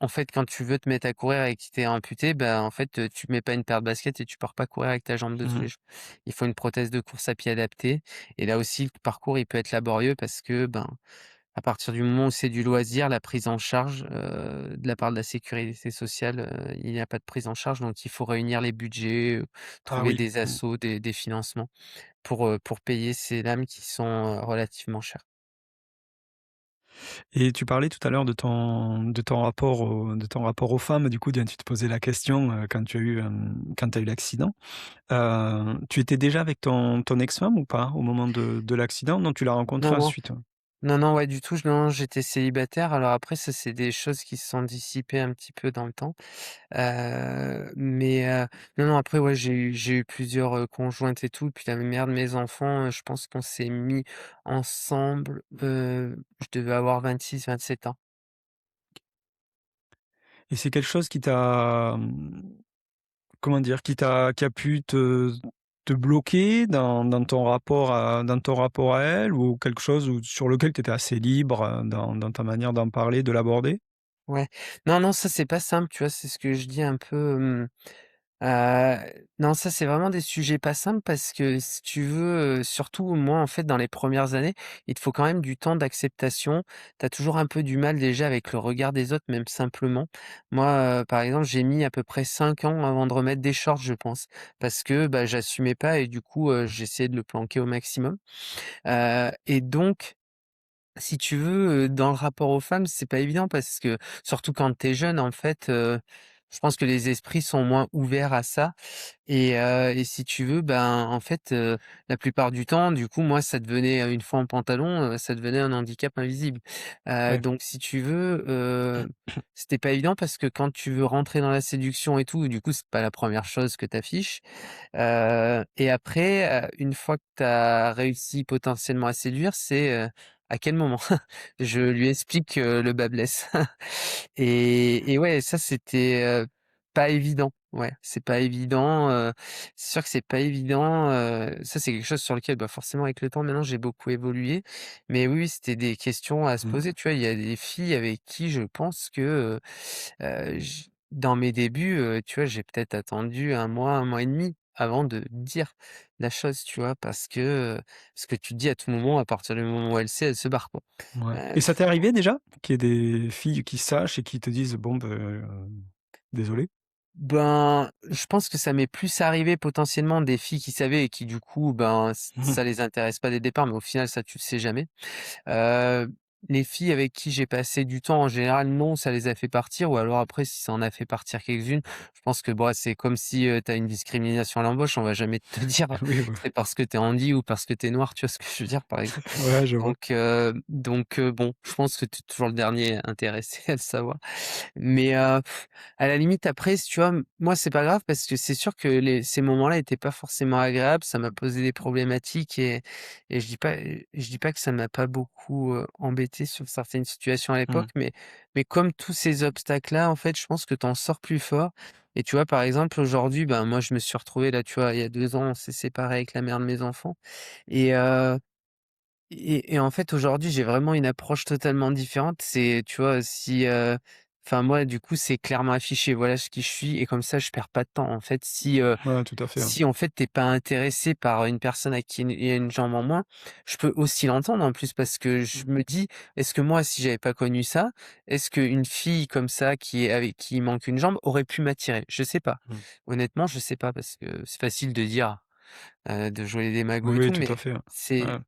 en fait, quand tu veux te mettre à courir et que tu es amputé, bah, en fait, tu mets pas une paire de baskets et tu pars pas courir avec ta jambe de tous Mmh. les jours. Il faut une prothèse de course à pied adaptée et là aussi, le parcours, il peut être laborieux parce que, ben, à partir du moment où c'est du loisir, la prise en charge, de la part de la sécurité sociale, il n'y a pas de prise en charge, donc il faut réunir les budgets, Ah trouver oui. des Mmh. assos, des financements pour payer ces lames qui sont, relativement chères. Et tu parlais tout à l'heure de ton rapport aux femmes, du coup, tu te posais la question, quand tu as eu l'accident. Tu étais déjà avec ton ex-femme ou pas, au moment de l'accident? Non, tu l'as rencontrée Non, non. ensuite? Non, non, ouais, du tout, non, j'étais célibataire. Alors après, ça, c'est des choses qui se sont dissipées un petit peu dans le temps. Non, non, après, ouais, j'ai eu plusieurs, conjointes et tout. Puis la mère de mes enfants, je pense qu'on s'est mis ensemble, je devais avoir 26 27 ans. Et c'est quelque chose comment dire? Qui a pu te bloquer dans ton rapport à elle ou quelque chose sur lequel tu étais assez libre, dans ta manière d'en parler, de l'aborder? Ouais. Non, non, ça, c'est pas simple, tu vois? C'est ce que je dis un peu, Heu, non, ça, c'est vraiment des sujets pas simples parce que si tu veux, surtout moi, en fait, dans les premières années, il te faut quand même du temps d'acceptation. Tu as toujours un peu du mal déjà avec le regard des autres, même simplement. Moi, par exemple, j'ai mis à peu près 5 ans avant de remettre des shorts, je pense, parce que, bah, j'assumais pas et du coup, j'essayais de le planquer au maximum. Et donc si tu veux, dans le rapport aux femmes, c'est pas évident parce que surtout quand tu es jeune, en fait, je pense que les esprits sont moins ouverts à ça et si tu veux, ben, en fait, la plupart du temps, du coup, moi, ça devenait, une fois en pantalon, ça devenait un handicap invisible. Ouais. Donc si tu veux, c'était pas évident parce que quand tu veux rentrer dans la séduction et tout, du coup, c'est pas la première chose que tu affiches. Et après, une fois que tu as réussi potentiellement à séduire, c'est, à quel moment? Je lui explique, le bât blesse. Et ouais, ça c'était, pas évident. Ouais, c'est pas évident, c'est sûr que c'est pas évident, ça c'est quelque chose sur lequel, bah, forcément avec le temps maintenant j'ai beaucoup évolué. Mais oui, oui, c'était des questions à se Mmh. poser, tu vois? Il y a des filles avec qui je pense que, j dans mes débuts, tu vois, j'ai peut-être attendu un mois et demi avant de dire la chose, tu vois? Parce que tu te dis à tout moment, à partir du moment où elle sait, elle se barre, quoi. Ouais, et ça t'est Tu arrivé déjà qu'il y ait des filles qui sachent et qui te disent: «Bon, désolé»? Ben, je pense que ça m'est plus arrivé potentiellement des filles qui savaient et qui du coup, ben, Mmh. ça les intéresse pas dès le départ, mais au final ça tu le sais jamais. Heu, les filles avec qui j'ai passé du temps, en général, non, ça les a fait partir ou alors après si ça en a fait partir quelques-unes, je pense que, bah, c'est comme si, tu as une discrimination à l'embauche, on va jamais te dire: Oui, ouais. «C'est parce que tu es handi ou parce que tu es noir», tu vois ce que je veux dire, par exemple? Ouais, je vois. Donc bon, je pense que tu es toujours le dernier intéressé à le savoir. Mais à la limite après, si tu vois, moi c'est pas grave parce que c'est sûr que ces moments-là étaient pas forcément agréables, ça m'a posé des problématiques et je dis pas que ça m'a pas beaucoup, embêté sur certaines situations à Mmh. l'époque, mais comme tous ces obstacles-là, en fait, je pense que tu en sors plus fort et tu vois, par exemple, aujourd'hui, ben, moi je me suis retrouvé là, tu vois, il y a 2 ans, on s'est séparés avec la mère de mes enfants et en fait, aujourd'hui, j'ai vraiment une approche totalement différente. C'est, tu vois, si, enfin, moi, du coup, c'est clairement affiché, voilà ce qui je suis et comme ça, je perds pas de temps. En fait, Ouais, tout à fait, ouais. si, en fait, t'es pas intéressé par une personne à qui il y a une jambe en moins, je peux aussi l'entendre, en plus, parce que je me dis: «Est-ce que moi, si j'avais pas connu ça, est-ce qu'une fille comme ça, avec qui il manque une jambe, aurait pu m'attirer?» Je sais pas. Mmh. Honnêtement, je sais pas parce que c'est facile de dire, de jouer les démagos Oui, et oui, tout, tout mais à fait, ouais. c'est Ouais.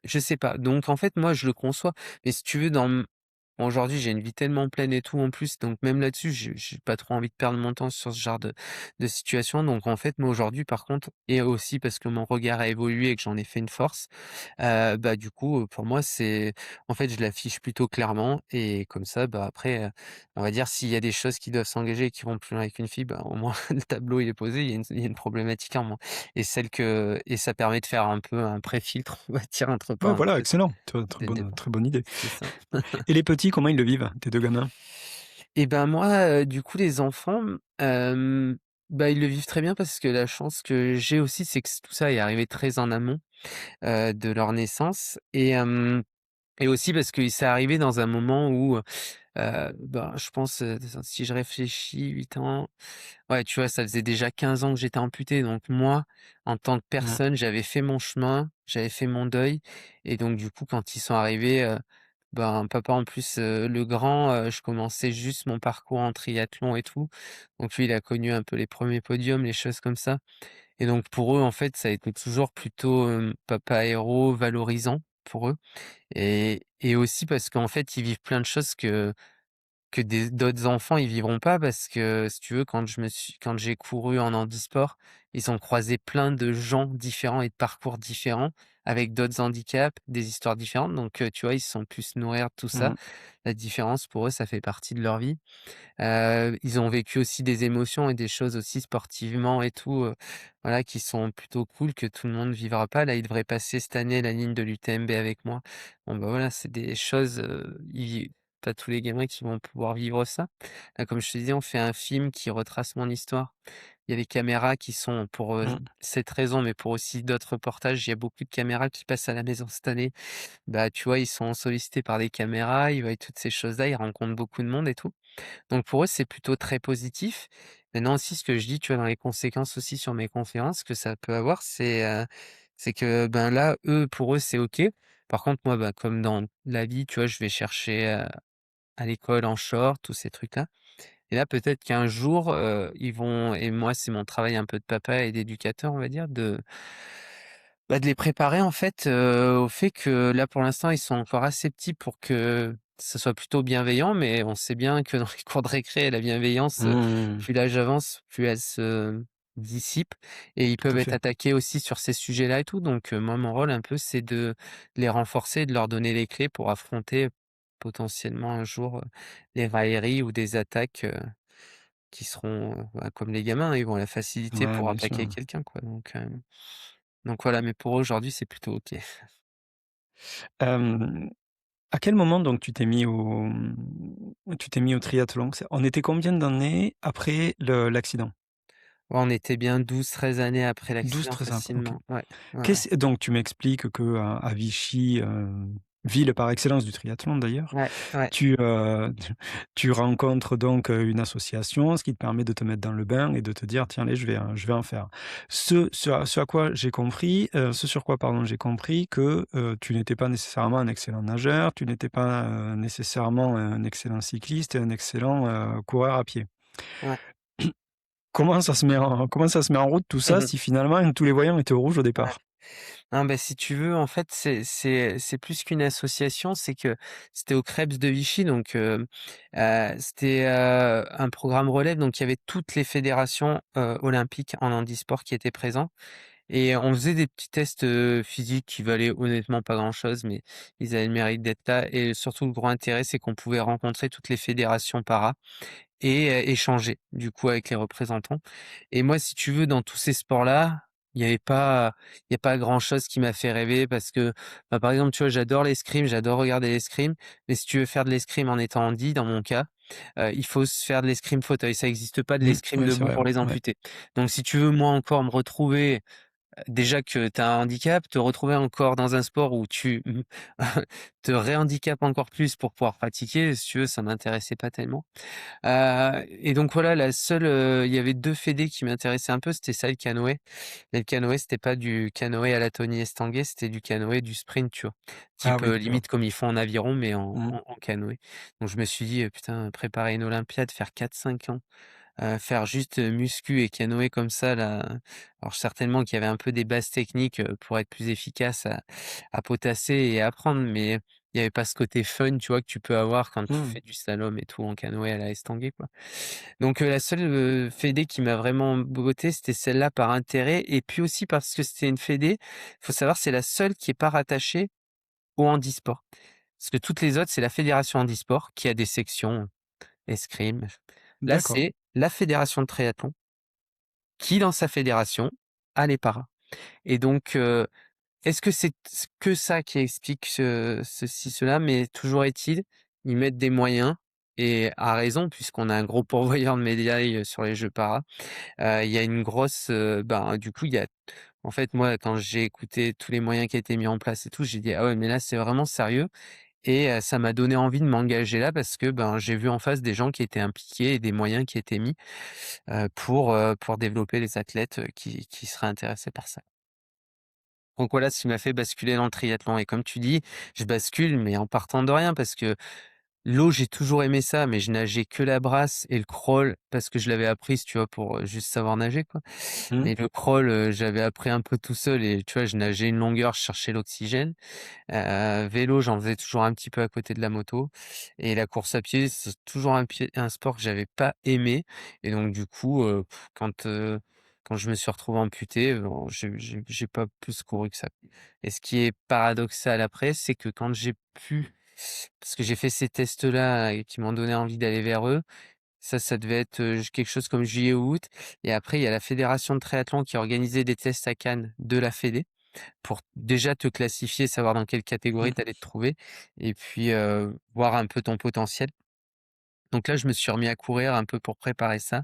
je sais pas. Donc en fait, moi, je le conçois. Mais si tu veux, bon, aujourd'hui, j'ai une vie tellement pleine et tout en plus, donc même là-dessus, j'ai pas trop envie de perdre mon temps sur ce genre de situation. Donc en fait, moi, aujourd'hui, par contre, et aussi parce que mon regard a évolué et que j'en ai fait une force, bah, du coup, pour moi, c'est en fait, je l'affiche plutôt clairement et comme ça, bah, après, on va dire s'il y a des choses qui doivent s'engager et qui vont plus loin avec une fille, bah, au moins le tableau il est posé, il y a une problématique en moins et ça permet de faire un peu un pré-filtre, on va dire entre Ouais, voilà, parenthèses, excellent. Tu vois, dès le départ. très bonne idée. C'est ça. Et les petits, comment ils le vivent, tes 2 gamins? Et ben, moi, du coup, les enfants, bah, ils le vivent très bien parce que la chance que j'ai aussi, c'est que tout ça est arrivé très en amont, de leur naissance et aussi parce que c'est arrivé dans un moment où, ben, je pense, si je réfléchis, 8 ans, ouais, tu vois, ça faisait déjà 15 ans que j'étais amputé, donc moi, en tant que Mmh. personne, j'avais fait mon chemin, j'avais fait mon deuil et donc du coup, quand ils sont arrivés, ben, papa en plus, le grand, je commençais juste mon parcours en triathlon et tout, donc lui, il a connu un peu les premiers podiums, les choses comme ça et donc pour eux, en fait, ça a été toujours plutôt, papa héros, valorisant pour eux et aussi parce qu'en fait, ils vivent plein de choses que des d'autres enfants, ils vivront pas parce que si tu veux, quand j'ai couru en handisport, ils ont croisé plein de gens différents et de parcours différents avec d'autres handicaps, des histoires différentes donc tu vois, ils se sont plus nourrir de tout ça. Mmh. La différence pour eux, ça fait partie de leur vie. Ils ont vécu aussi des émotions et des choses aussi sportivement et tout, voilà, qui sont plutôt cool que tout le monde vivra pas. Là, ils devraient passer cette année la ligne de l'UTMB avec moi. Bon, bah, voilà, c'est des choses, pas tous les gamins qui vont pouvoir vivre ça. Là, comme je te disais, on fait un film qui retrace mon histoire. Il y a les caméras qui sont pour, Mmh. cette raison, mais pour aussi d'autres reportages. Il y a beaucoup de caméras qui passent à la maison cette année. Bah, tu vois, ils sont sollicités par des caméras, ils voient toutes ces choses-là, ils rencontrent beaucoup de monde et tout. Donc pour eux, c'est plutôt très positif Maintenant aussi, ce que je dis, tu vois, dans les conséquences aussi sur mes conférences que ça peut avoir, c'est que, ben, là, pour eux, c'est OK. Par contre, moi, bah, comme dans la vie, tu vois, je vais chercher, à l'école en short, tous ces trucs-là. Et là, peut-être qu'un jour, ils vont et moi, c'est mon travail un peu de papa et d'éducateur, on va dire, de les préparer en fait, au fait que là, pour l'instant, ils sont encore assez petits pour que ça soit plutôt bienveillant, mais on sait bien que dans les cours de récré, la bienveillance, Mmh, plus l'âge avance, plus elle se dissipe et ils tout peuvent à être fait. attaqués aussi sur ces sujets-là et tout. Donc, moi, mon rôle un peu, c'est de les renforcer, de leur donner les clés pour affronter potentiellement un jour, les railleries ou des attaques, qui seront, bah, comme les gamins, ils vont la facilité Ouais, pour bien sûr. attaquer quelqu'un, quoi. Donc voilà, mais pour eux, aujourd'hui, c'est plutôt OK. Hem, à quel moment donc tu t'es mis au triathlon? On était combien d'années après l'accident? Ouais, on était bien 12, 13 années après l'accident 12-13 ans, OK. facilement. Ouais, ouais, ouais. Qu'est-ce donc tu m'expliques qu'à Vichy, ville par excellence du triathlon d'ailleurs, Ouais, ouais, tu, tu rencontres donc, une association, ce qui te permet de te mettre dans le bain et de te dire: «Tiens allez, je vais en faire». Ce à quoi j'ai compris, ce sur quoi pardon, j'ai compris que, tu n'étais pas nécessairement un excellent nageur, tu n'étais pas, nécessairement un excellent cycliste et un excellent, coureur à pied. ouais. Comment ça se met en route tout ça si finalement tous les voyants étaient au rouge au Ouais. départ? Non, bah, si tu veux, en fait, c'est plus qu'une association, c'est que c'était au Krebs de Vichy, donc c'était, un programme relève, donc il y avait toutes les fédérations, olympiques en handisport qui étaient présents et on faisait des petits tests, physiques qui valaient honnêtement pas grand-chose, mais ils avaient le mérite d'être là et surtout le gros intérêt, c'est qu'on pouvait rencontrer toutes les fédérations para et échanger du coup avec les représentants et moi, si tu veux, dans tous ces sports-là, il y a pas grand-chose qui m'a fait rêver parce que, bah, par exemple, tu vois, j'adore l'escrime, j'adore regarder l'escrime, mais si tu veux faire de l'escrime en étant handi, dans mon cas, il faut se faire de l'escrime fauteuil. Ça existe pas de Mmh, l'escrime ouais, c'est debout vrai, pour ouais, les ouais. amputés. Donc si tu veux, moi, encore me retrouver, déjà que tu as un handicap, te retrouver encore dans un sport où tu te réhandicapes encore plus pour pouvoir pratiquer, si tu veux, ça m'intéressait pas tellement. Et donc voilà, il y avait 2 fédés qui m'intéressaient un peu, c'était ça et le canoë. Mais le canoë, c'était pas du canoë à la Tony Estanguet, c'était du canoë, du sprint, tu vois? Ah Type, oui, d'accord. limite comme ils font en aviron, mais Mmh. en canoë. Donc je me suis dit: «Putain, préparer une olympiade, faire 4, 5 ans, faire juste, muscu et canoë comme ça là». Alors certainement qu'il y avait un peu des bases techniques, pour être plus efficace à potasser et à apprendre, mais il y avait pas ce côté fun, tu vois, que tu peux avoir quand tu Mmh. fais du slalom et tout en canoë à la Estanguet, quoi. Donc, la seule, fédé qui m'a vraiment botté, c'était celle-là par intérêt et puis aussi parce que c'était une fédé, faut savoir, c'est la seule qui est pas rattachée au handisport. Parce que toutes les autres, c'est la fédération handisport qui a des sections escrime. Là, D'accord. c'est la fédération de triathlon qui, dans sa fédération, a les paras et donc, est-ce que c'est que ça qui explique ceci, cela? Mais toujours est-il, ils mettent des moyens et à raison puisqu'on a un gros pourvoyeur de médailles, sur les jeux paras. Il y a une grosse, ben, du coup, il y a en fait, moi, quand j'ai écouté tous les moyens qui étaient mis en place et tout, j'ai dit: «Ah ouais, mais là, c'est vraiment sérieux» et ça m'a donné envie de m'engager là parce que, ben, j'ai vu en face des gens qui étaient impliqués et des moyens qui étaient mis, pour développer les athlètes, qui seraient intéressés par ça. Donc voilà ce qui m'a fait basculer dans le triathlon et comme tu dis, je bascule mais en partant de rien parce que l'eau, j'ai toujours aimé ça, mais je nageais que la brasse et le crawl parce que je l'avais appris, si tu vois, pour, juste savoir nager, quoi. Mmh. Mais le crawl, j'avais appris un peu tout seul et tu vois, je nageais une longueur, je cherchais l'oxygène. Vélo, j'en faisais toujours un petit peu à côté de la moto et la course à pied, c'est toujours un sport que j'avais pas aimé et donc du coup, quand je me suis retrouvé amputé, bon, j'ai pas plus couru que ça et ce qui est paradoxal après, c'est que quand j'ai pu parce que j'ai fait ces tests-là et qui m'ont donné envie d'aller vers eux, ça devait être, quelque chose comme juillet ou août et après il y a la fédération de triathlon qui a organisé des tests à Cannes de la fédé pour déjà te classifier, savoir dans quelle catégorie tu Mmh. allais te trouver et puis, voir un peu ton potentiel. Donc là, je me suis remis à courir un peu pour préparer ça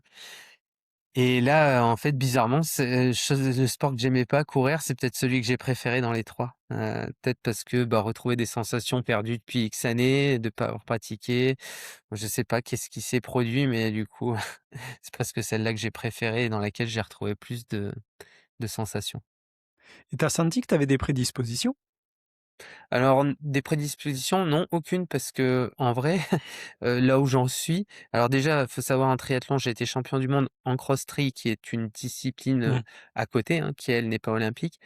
Et là, en fait, bizarrement, c'est chose le sport que j'aimais pas, courir, c'est peut-être celui que j'ai préféré dans les 3. Peut-être parce que, bah, retrouver des sensations perdues depuis X années, de pas avoir pratiqué. Je sais pas qu'est-ce qui s'est produit, mais du coup, c'est presque celle-là que j'ai préférée et dans laquelle j'ai retrouvé plus de sensations. Et tu as senti que tu avais des prédispositions? Alors, des prédispositions, non, aucune parce que en vrai, là où j'en suis alors déjà, il faut savoir en triathlon, j'ai été champion du monde en cross-tri qui est une discipline, Mmh. à côté, hein, qui elle n'est pas olympique.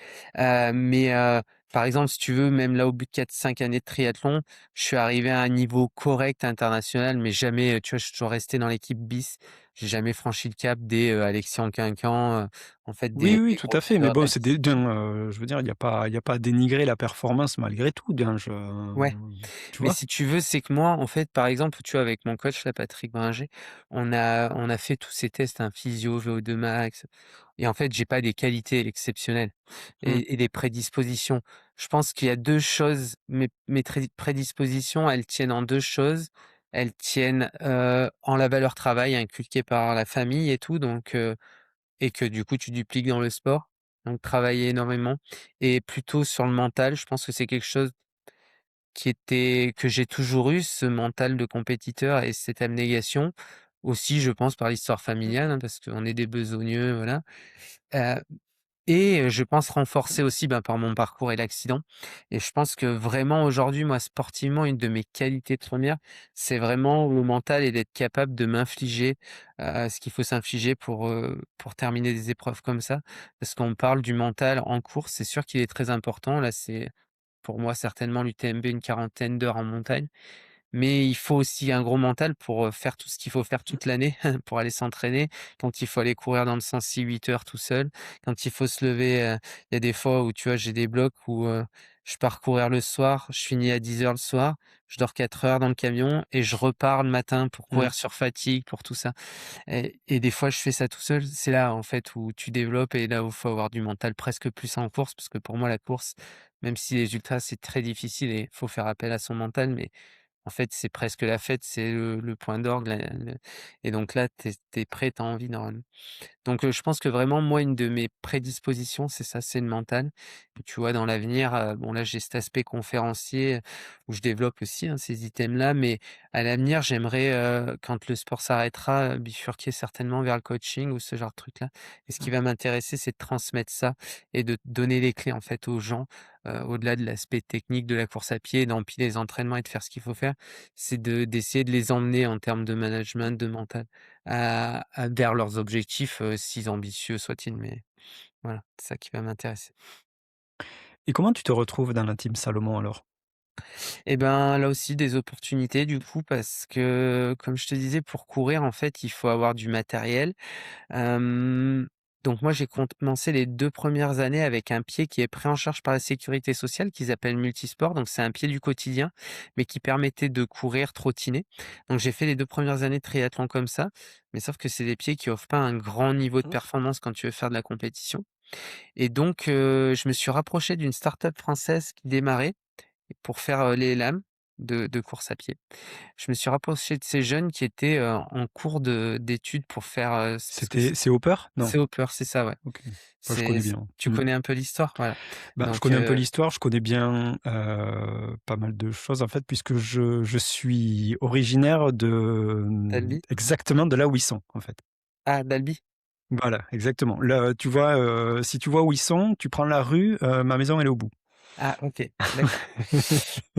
Par exemple, si tu veux, même là au bout de 4-5 années de triathlon, je suis arrivé à un niveau correct international, mais jamais, tu vois, je suis toujours resté dans l'équipe bis. J'ai jamais franchi le cap des, Alexis Quinquan, en fait Oui, oui, des tout gros à fait, mais leaders de bon, la c'est des discipline. je veux dire, il y a pas à dénigrer la performance malgré tout, Ouais. tu Mais vois? si tu veux, c'est que moi, en fait, par exemple, tu vois, avec mon coach là, Patrick Bringer, on a fait tous ces tests, un physio, VO2 max et en fait, j'ai pas des qualités exceptionnelles Mmh. et des prédispositions. Je pense qu'il y a 2 choses, mes prédispositions, elles tiennent en 2 choses. Elles tiennent, en la valeur travail inculquée par la famille et tout et que du coup tu dupliques dans le sport, donc travailler énormément et plutôt sur le mental, je pense que c'est quelque chose que j'ai toujours eu, ce mental de compétiteur et cette abnégation. Aussi, je pense par l'histoire familiale, hein, parce qu'on est des besogneux, voilà. Heu je pense renforcé aussi, ben, par mon parcours et l'accident et je pense que vraiment aujourd'hui, moi, sportivement, une de mes qualités premières, c'est vraiment le mental et d'être capable de m'infliger, ce qu'il faut s'infliger pour terminer des épreuves comme ça. Parce qu'on parle du mental en course, c'est sûr qu'il est très important. Là, c'est pour moi certainement l'UTMB, une quarantaine d'heures en montagne. Mais il faut aussi un gros mental pour, faire tout ce qu'il faut faire toute l'année, pour aller s'entraîner. Quand il faut aller courir dans le sentier 8 heures tout seul, quand il faut se lever, il y a des fois où, tu vois, j'ai des blocs où, je pars courir le soir, je finis à 10 heures le soir, je dors 4 heures dans le camion et je repars le matin pour Mmh. courir sur fatigue, pour tout ça et des fois je fais ça tout seul. C'est là, en fait, où tu développes et là où il faut avoir du mental presque plus en course parce que pour moi la course, même si les ultras c'est très difficile et faut faire appel à son mental, mais en fait, c'est presque la fête, c'est le point d'orgue, la le et donc là, tu es prêt, tu as envie normalement. Donc je pense que vraiment moi, une de mes prédispositions, c'est ça, c'est le mental. Et tu vois, dans l'avenir, bon là, j'ai cet aspect conférencier où je développe aussi, hein, ces items-là, mais à l'avenir, j'aimerais, quand le sport s'arrêtera, bifurquer certainement vers le coaching ou ce genre de truc-là. Et ce qui va m'intéresser, c'est de transmettre ça et de donner les clés, en fait, aux gens, au-delà de l'aspect technique de la course à pied, d'empiler les entraînements et de faire ce qu'il faut faire, c'est d'essayer de les emmener en termes de management, de mental vers leurs objectifs, si ambitieux soient-ils, mais voilà, c'est ça qui va m'intéresser. Et comment tu te retrouves dans la team Salomon alors? Et ben, là aussi des opportunités du coup parce que, comme je te disais, pour courir, en fait, il faut avoir du matériel. Hem, donc moi, j'ai commencé les 2 premières années avec un pied qui est pris en charge par la sécurité sociale, qu'ils appellent multisport. Donc c'est un pied du quotidien, mais qui permettait de courir, trottiner. Donc j'ai fait les 2 premières années de triathlon comme ça, mais sauf que c'est des pieds qui offrent pas un grand niveau de performance quand tu veux faire de la compétition. Et donc, je me suis rapproché d'une start-up française qui démarrait pour faire, les lames de course à pied. Je me suis rapproché de ces jeunes qui étaient, en cours d'études pour faire, c parce que C'est Hopper? Non? c'est Hopper, c'est ça, ouais. OK. Bah, je C'est connais c bien. Tu Mmh. connais un peu l'histoire? Voilà. Bah, je Donc, connais un peu l'histoire, je connais bien, pas mal de choses en fait puisque je suis originaire de, d'Albi? exactement de là où ils sont, en fait. Ah, d'Albi? Voilà, exactement. Là, tu vois, si tu vois où ils sont, tu prends la rue, ma maison elle est au bout. Ah, OK, d'accord.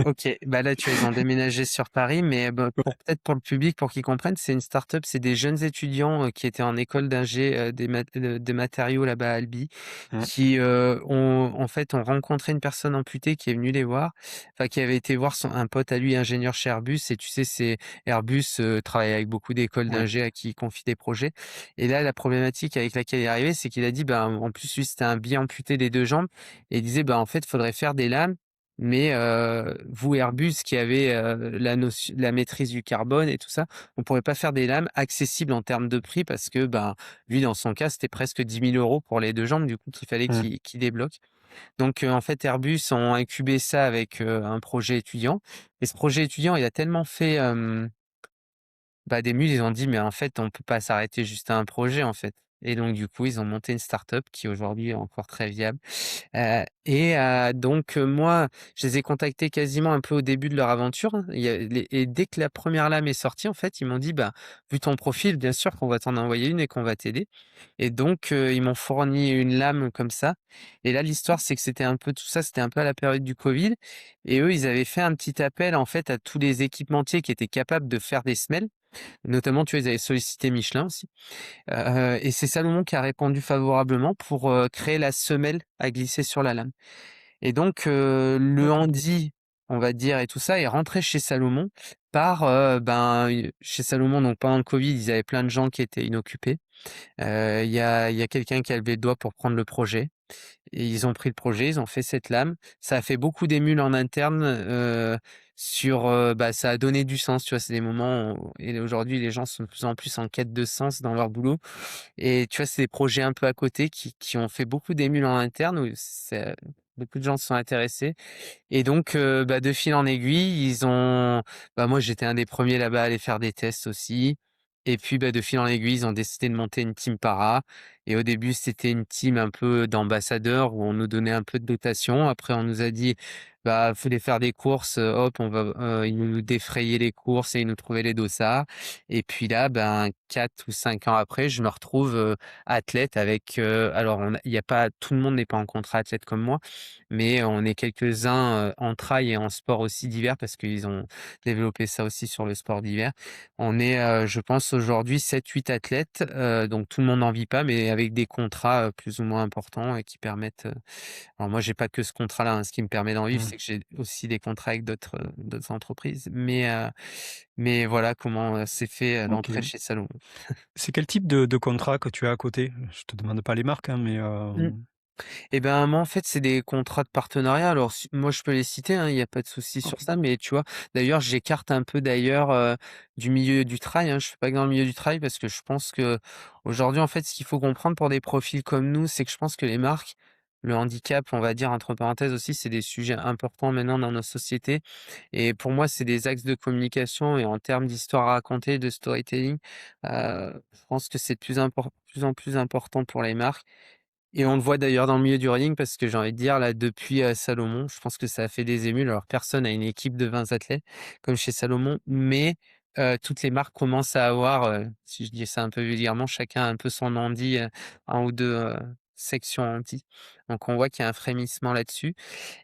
OK, bah, là, tu vois, ils ont déménagé sur Paris, mais bah, pour Ouais. peut-être pour le public, pour qu'ils comprennent, c'est une start-up, c'est des jeunes étudiants, qui étaient en école d'ingé, des matériaux là-bas à Albi, Mmh. qui, ont rencontré une personne amputée qui est venue les voir, enfin qui avait été voir un pote à lui ingénieur chez Airbus et tu sais, c'est Airbus, travaille avec beaucoup d'écoles Oui. d'ingé à qui il confie des projets et là, la problématique avec laquelle il est arrivé, c'est qu'il a dit, ben, en plus, lui, c'était un biais amputé des 2 jambes et il disait: «Bah, en fait, il faudrait faire des lames mais vous Airbus qui avez, la maîtrise du carbone et tout ça, on pourrait pas faire des lames accessibles en termes de prix parce que, ben, lui dans son cas, c'était presque 10 000 € pour les 2 jambes du coup qu'il fallait Mmh. qu'il débloque. Donc en fait Airbus ont incubé ça avec, un projet étudiant et ce projet étudiant il a tellement fait, bah, des mules, ils ont dit: «Mais en fait on peut pas s'arrêter juste à un projet en fait». et donc du coup, ils ont monté une start-up qui aujourd'hui est encore très viable. Donc moi, je les ai contactés quasiment un peu au début de leur aventure, hein. Il y a les et dès que la première lame est sortie, en fait, ils m'ont dit: «Bah, vu ton profil, bien sûr qu'on va t'en envoyer une et qu'on va t'aider», et donc ils m'ont fourni une lame comme ça, et là, l'histoire, c'est que c'était un peu tout ça, c'était un peu à la période du covid, et eux, ils avaient fait un petit appel, en fait, à tous les équipementiers qui étaient capables de faire des semelles. Notamment, tu vois, ils avaient sollicité Michelin aussi. Et c'est Salomon qui a répondu favorablement pour, créer la semelle à glisser sur la lame, et donc le D'accord. handi, on va dire, et tout ça est rentré chez Salomon par, chez Salomon, donc pendant le covid, ils avaient plein de gens qui étaient inoccupés. Il y a quelqu'un qui a levé le doigt pour prendre le projet. Et ils ont pris le projet, ils ont fait cette lame. Ça a fait beaucoup d'émules en interne, ça a donné du sens, tu vois? C'est des moments où et aujourd'hui, les gens sont de plus en plus en quête de sens dans leur boulot, et tu vois, c'est des projets un peu à côté qui ont fait beaucoup d'émules en interne où beaucoup de gens se sont intéressés, et donc de fil en aiguille, moi, j'étais un des premiers là-bas à aller faire des tests aussi, et puis, de fil en aiguille, ils ont décidé de monter une team para, et au début, c'était une team un peu d'ambassadeurs où on nous donnait un peu de dotation. Après, on nous a dit: «Fallait faire des courses, hop, on va», ils nous défrayaient les courses et ils nous trouvaient les dossards, et puis là, 4 ou 5 ans après, je me retrouve, athlète avec, alors il y a pas tout le monde n'est pas en contrat athlète comme moi, mais on est quelques-uns, en trail et en sport aussi d'hiver parce qu'ils ont développé ça aussi sur le sport d'hiver. On est, je pense aujourd'hui 7-8 athlètes, donc tout le monde n'en vit pas, mais avec des contrats, plus ou moins importants et qui permettent, alors moi j'ai pas que ce contrat-là, hein. Ce qui me permet d'en vivre, Mmh. c'est que j'ai aussi des contrats avec d'autres entreprises, mais voilà comment, s'est fait, l'entrée OK. chez Salomon. C'est quel type de contrat que tu as à côté? Je te demande pas les marques, hein, mais Mmh. Moi, en fait, c'est des contrats de partenariat. Alors, moi, je peux les citer, hein, il y a pas de souci sur OK. ça, mais tu vois? D'ailleurs, j'écarte un peu d'ailleurs, du milieu du trail, hein. Je suis pas que dans le milieu du trail parce que je pense qu'aujourd'hui, en fait, ce qu'il faut comprendre pour des profils comme nous, c'est que je pense que les marques, le handicap, on va dire entre parenthèses aussi, c'est des sujets importants maintenant dans nos sociétés, et pour moi, c'est des axes de communication, et en termes d'histoire à raconter, de storytelling, je pense que c'est de plus en plus important pour les marques, et on le voit d'ailleurs dans le milieu du running parce que j'ai envie de dire là depuis, Salomon, je pense que ça a fait des émules. Alors personne n'a une équipe de 20 athlètes comme chez Salomon, mais toutes les marques commencent à avoir, si je dis ça un peu vulgairement, chacun a un peu son handi, 1 ou 2 sections handi. Donc on voit qu'il y a un frémissement là-dessus,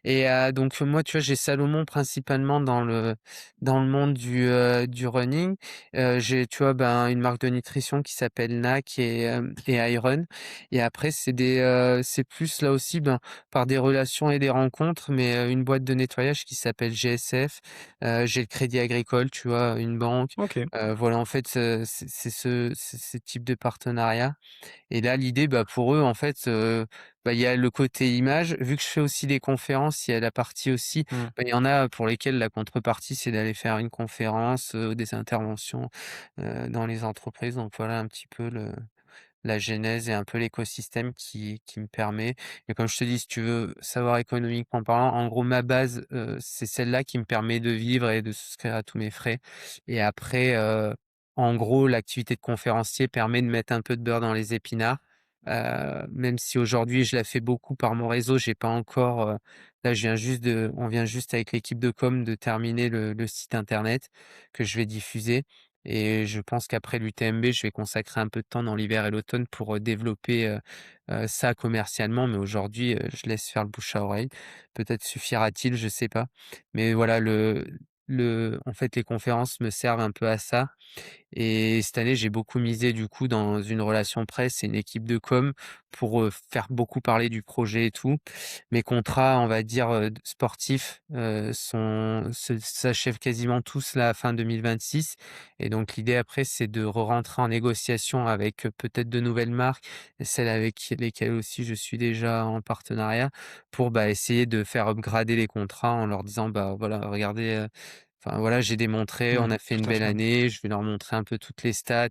et donc moi, tu vois, j'ai Salomon principalement dans le monde du running. J'ai, tu vois, une marque de nutrition qui s'appelle NAC et Iron, et après c'est plus là aussi, par des relations et des rencontres, mais une boîte de nettoyage qui s'appelle GSF. J'ai le Crédit Agricole, tu vois, une banque. OK. Voilà, en fait, c'est ce type de partenariat, et là, l'idée, pour eux, en fait, il y a le côté image. Vu que je fais aussi des conférences, il y a la partie aussi, Mmh. il y en a pour lesquels la contrepartie, c'est d'aller faire une conférence, des interventions, dans les entreprises. Donc voilà un petit peu la genèse et un peu l'écosystème qui me permet, et comme je te dis, si tu veux savoir économiquement parlant, en gros, ma base, c'est celle-là qui me permet de vivre et de souscrire à tous mes frais, et après, en gros, l'activité de conférencier permet de mettre un peu de beurre dans les épinards, même si aujourd'hui je la fais beaucoup par mon réseau, j'ai pas encore, là on vient juste avec l'équipe de com de terminer le site internet que je vais diffuser, et je pense qu'après l'UTMB, je vais consacrer un peu de temps dans l'hiver et l'automne pour, développer, ça commercialement, mais aujourd'hui, je laisse faire le bouche à oreille. Peut-être suffira-t-il, je sais pas. Mais voilà, en fait, les conférences me servent un peu à ça, et cette année, j'ai beaucoup misé du coup dans une relation presse et une équipe de com pour, faire beaucoup parler du projet et tout. Mes contrats, on va dire, sportifs, s'achèvent quasiment tous là, fin 2026, et donc l'idée après, c'est de re-rentrer en négociation avec, peut-être de nouvelles marques, et celles avec lesquelles aussi je suis déjà en partenariat pour, essayer de faire upgrader les contrats en leur disant: voilà, regardez, enfin voilà, j'ai démontré, on Mmh. a fait Tout une à belle fait. année». Je vais leur montrer un peu toutes les stats,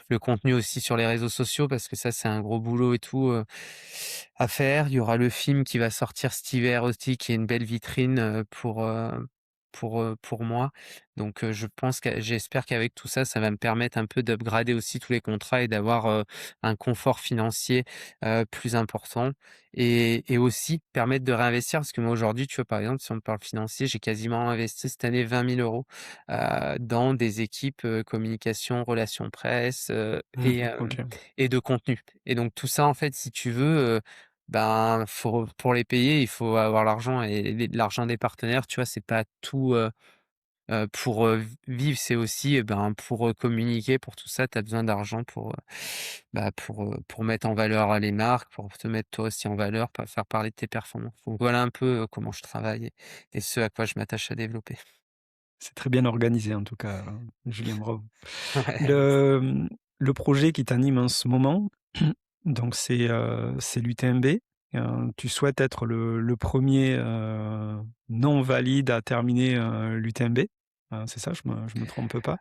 le contenu aussi sur les réseaux sociaux parce que ça, c'est un gros boulot et tout, à faire. Il y aura le film qui va sortir cet hiver aussi, qui est une belle vitrine, pour moi. Donc je pense que j'espère qu'avec tout ça, ça va me permettre un peu d'upgrader aussi tous les contrats et d'avoir, un confort financier, plus important et aussi permettre de réinvestir parce que moi aujourd'hui, tu vois, par exemple, si on parle financier, j'ai quasiment investi cette année 20 000 € dans des équipes, communication, relations presse, OK. et de contenu et donc tout ça, en fait, si tu veux, ben, faut pour les payer, il faut avoir l'argent et l'argent des partenaires, tu vois, c'est pas tout, pour, vivre, c'est aussi, ben, pour, communiquer, pour tout ça, tu as besoin d'argent pour, bah, pour mettre en valeur, les marques, pour te mettre toi aussi en valeur, pour faire parler de tes performances. Donc voilà un peu, comment je travaille et ce à quoi je m'attache à développer. C'est très bien organisé en tout cas, Julien, bravo. Ouais, merci. Le, le projet qui t'anime en ce moment, donc c'est l'UTMB. Tu souhaites être le 1er, non valide à terminer, l'UTMB? C'est ça, je me trompe pas?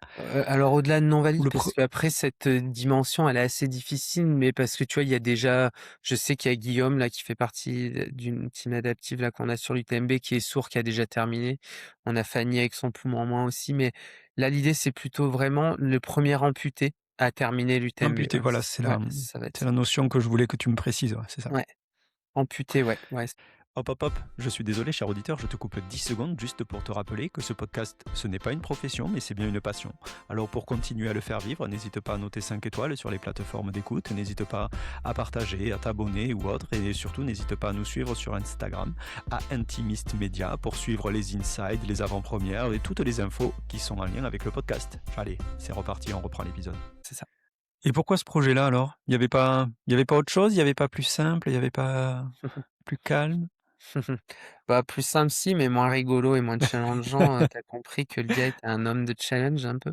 Alors au-delà de non Ou valide, le parce pre qu'après cette, dimension, elle est assez difficile, mais parce que tu vois, il y a déjà je sais qu'il y a Guillaume là qui fait partie d'une team adaptive là qu'on a sur l'UTMB qui est sourd, qui a déjà terminé. On a Fanny avec son poumon en moins aussi, mais là l'idée c'est plutôt vraiment le premier amputé à terminer l'UTMB. amputé, voilà, Ouais, ça va être c'est ça. la notion que je voulais que tu me précises, ouais, c'est ça. Ouais, amputé, ouais, ouais. Hop, hop, hop, je suis désolé, cher auditeur, je te coupe 10 secondes juste pour te rappeler que ce podcast, ce n'est pas une profession, mais c'est bien une passion. Alors pour continuer à le faire vivre, n'hésite pas à noter 5 étoiles sur les plateformes d'écoute, n'hésite pas à partager, à t'abonner ou autre, et surtout n'hésite pas à nous suivre sur Instagram, à Intimist Media, pour suivre les insides, les avant-premières et toutes les infos qui sont en lien avec le podcast. Allez, c'est reparti, on reprend l'épisode. C'est ça. Et pourquoi ce projet-là alors? Il y avait pas autre chose? Il n'y avait pas plus simple? Il n'y avait pas plus calme? Bah, plus simple si, mais moins rigolo et moins challengeant, tu compris que le gars était un homme de challenge un peu.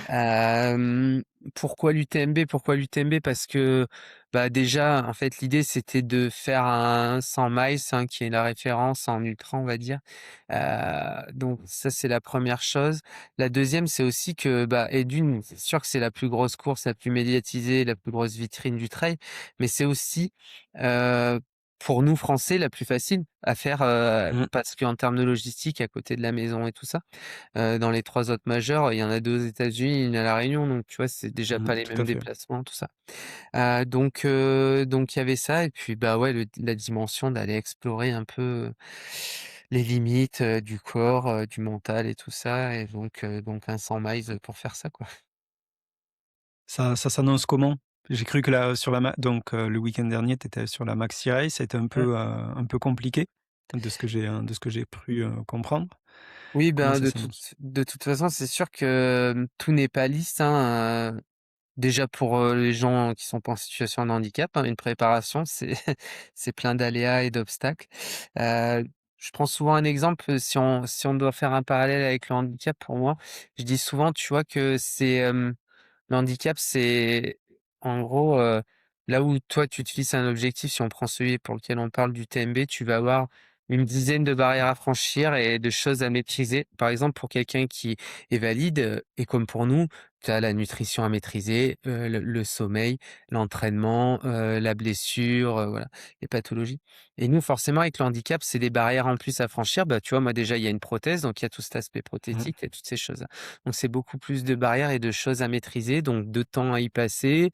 Hem, Pourquoi l'UTMB? Pourquoi l'UTMB? Parce que, bah, déjà, en fait, l'idée, c'était de faire un 100 miles, hein, qui est la référence en ultra, on va dire. Donc ça, c'est la première chose. La deuxième, c'est aussi que, bah et d'une, c'est sûr que c'est la plus grosse course, la plus médiatisée, la plus grosse vitrine du trail, mais c'est aussi, heu, pour nous Français, la plus facile à faire, Mmh, parce qu'en termes de logistique, à côté de la maison et tout ça. Dans les 3 autres majeurs, il y en a 2 aux États-Unis, 1 à La Réunion, donc tu vois, c'est déjà pas les tout mêmes à fait. déplacements, tout ça. Donc il y avait ça et puis, bah, ouais, la dimension d'aller explorer un peu, les limites, du corps, du mental et tout ça et donc un 100 miles, pour faire ça, quoi. Ça s'annonce comment? J'ai cru que là, sur la ma donc le week-end dernier, tu étais sur la Maxi Race, ça a été Mmh. un peu compliqué de ce que j'ai pu, comprendre. Oui, Comment ben, ça s'annonce? de toute façon, c'est sûr que, tout n'est pas lisse, hein, déjà pour, les gens qui sont pas en situation de handicap, hein, une préparation, c'est c'est plein d'aléas et d'obstacles. Heu, je prends souvent un exemple, si on doit faire un parallèle avec le handicap pour moi, je dis souvent, tu vois, que c'est, le handicap, c'est en gros, là où toi tu te fixes un objectif, si on prend celui pour lequel on parle du TMB, tu vas avoir une dizaine de barrières à franchir et de choses à maîtriser. Par exemple, pour quelqu'un qui est valide, et comme pour nous, tu as la nutrition à maîtriser, le sommeil, l'entraînement, la blessure, voilà, les pathologies. Et nous, forcément, avec le handicap, c'est des barrières en plus à franchir. Bah, tu vois, moi déjà, il y a une prothèse, donc il y a tout cet aspect Mmh. prothétique, il y a toutes ces choses. Donc c'est beaucoup plus de barrières et de choses à maîtriser, donc de temps à y passer,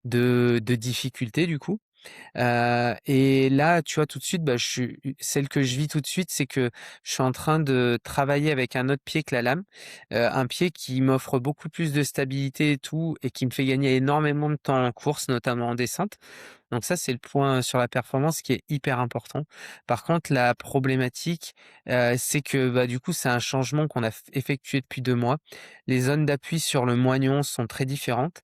de difficultés du coup. Et là, tu vois, tout de suite, bah, celle que je vis tout de suite, c'est que je suis en train de travailler avec un autre pied que la lame, un pied qui m'offre beaucoup plus de stabilité et tout et qui me fait gagner énormément de temps en course, notamment en descente. Donc ça, c'est le point sur la performance qui est hyper important. Par contre, la problématique, c'est que, bah, du coup, c'est un changement qu'on a effectué depuis 2 mois. Les zones d'appui sur le moignon sont très différentes.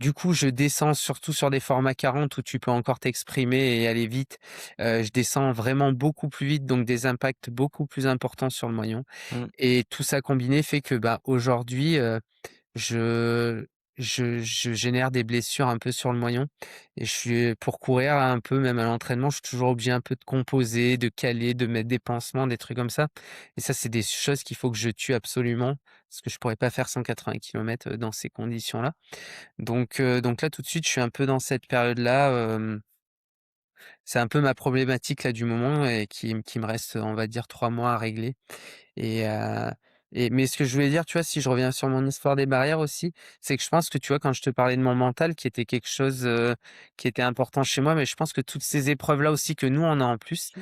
Du coup, je descends surtout sur des formats 40 où tu peux encore t'exprimer et aller vite. Je descends vraiment beaucoup plus vite, donc des impacts beaucoup plus importants sur le moignon Mmh. et tout ça combiné fait que, bah, aujourd'hui, je je génère des blessures un peu sur le moignon et je suis pour courir un peu, même à l'entraînement, je suis toujours obligé un peu de composer, de caler, de mettre des pansements, des trucs comme ça et ça, c'est des choses qu'il faut que je tue absolument parce que je pourrais pas faire 180 kilomètres, dans ces conditions-là. Donc là, tout de suite, je suis un peu dans cette période-là, c'est un peu ma problématique là du moment et qui me reste, on va dire 3 mois à régler. Et mais ce que je voulais dire, tu vois, si je reviens sur mon histoire des barrières aussi, c'est que je pense que, tu vois, quand je te parlais de mon mental qui était quelque chose, qui était important chez moi, mais je pense que toutes ces épreuves-là aussi que nous, on a en plus,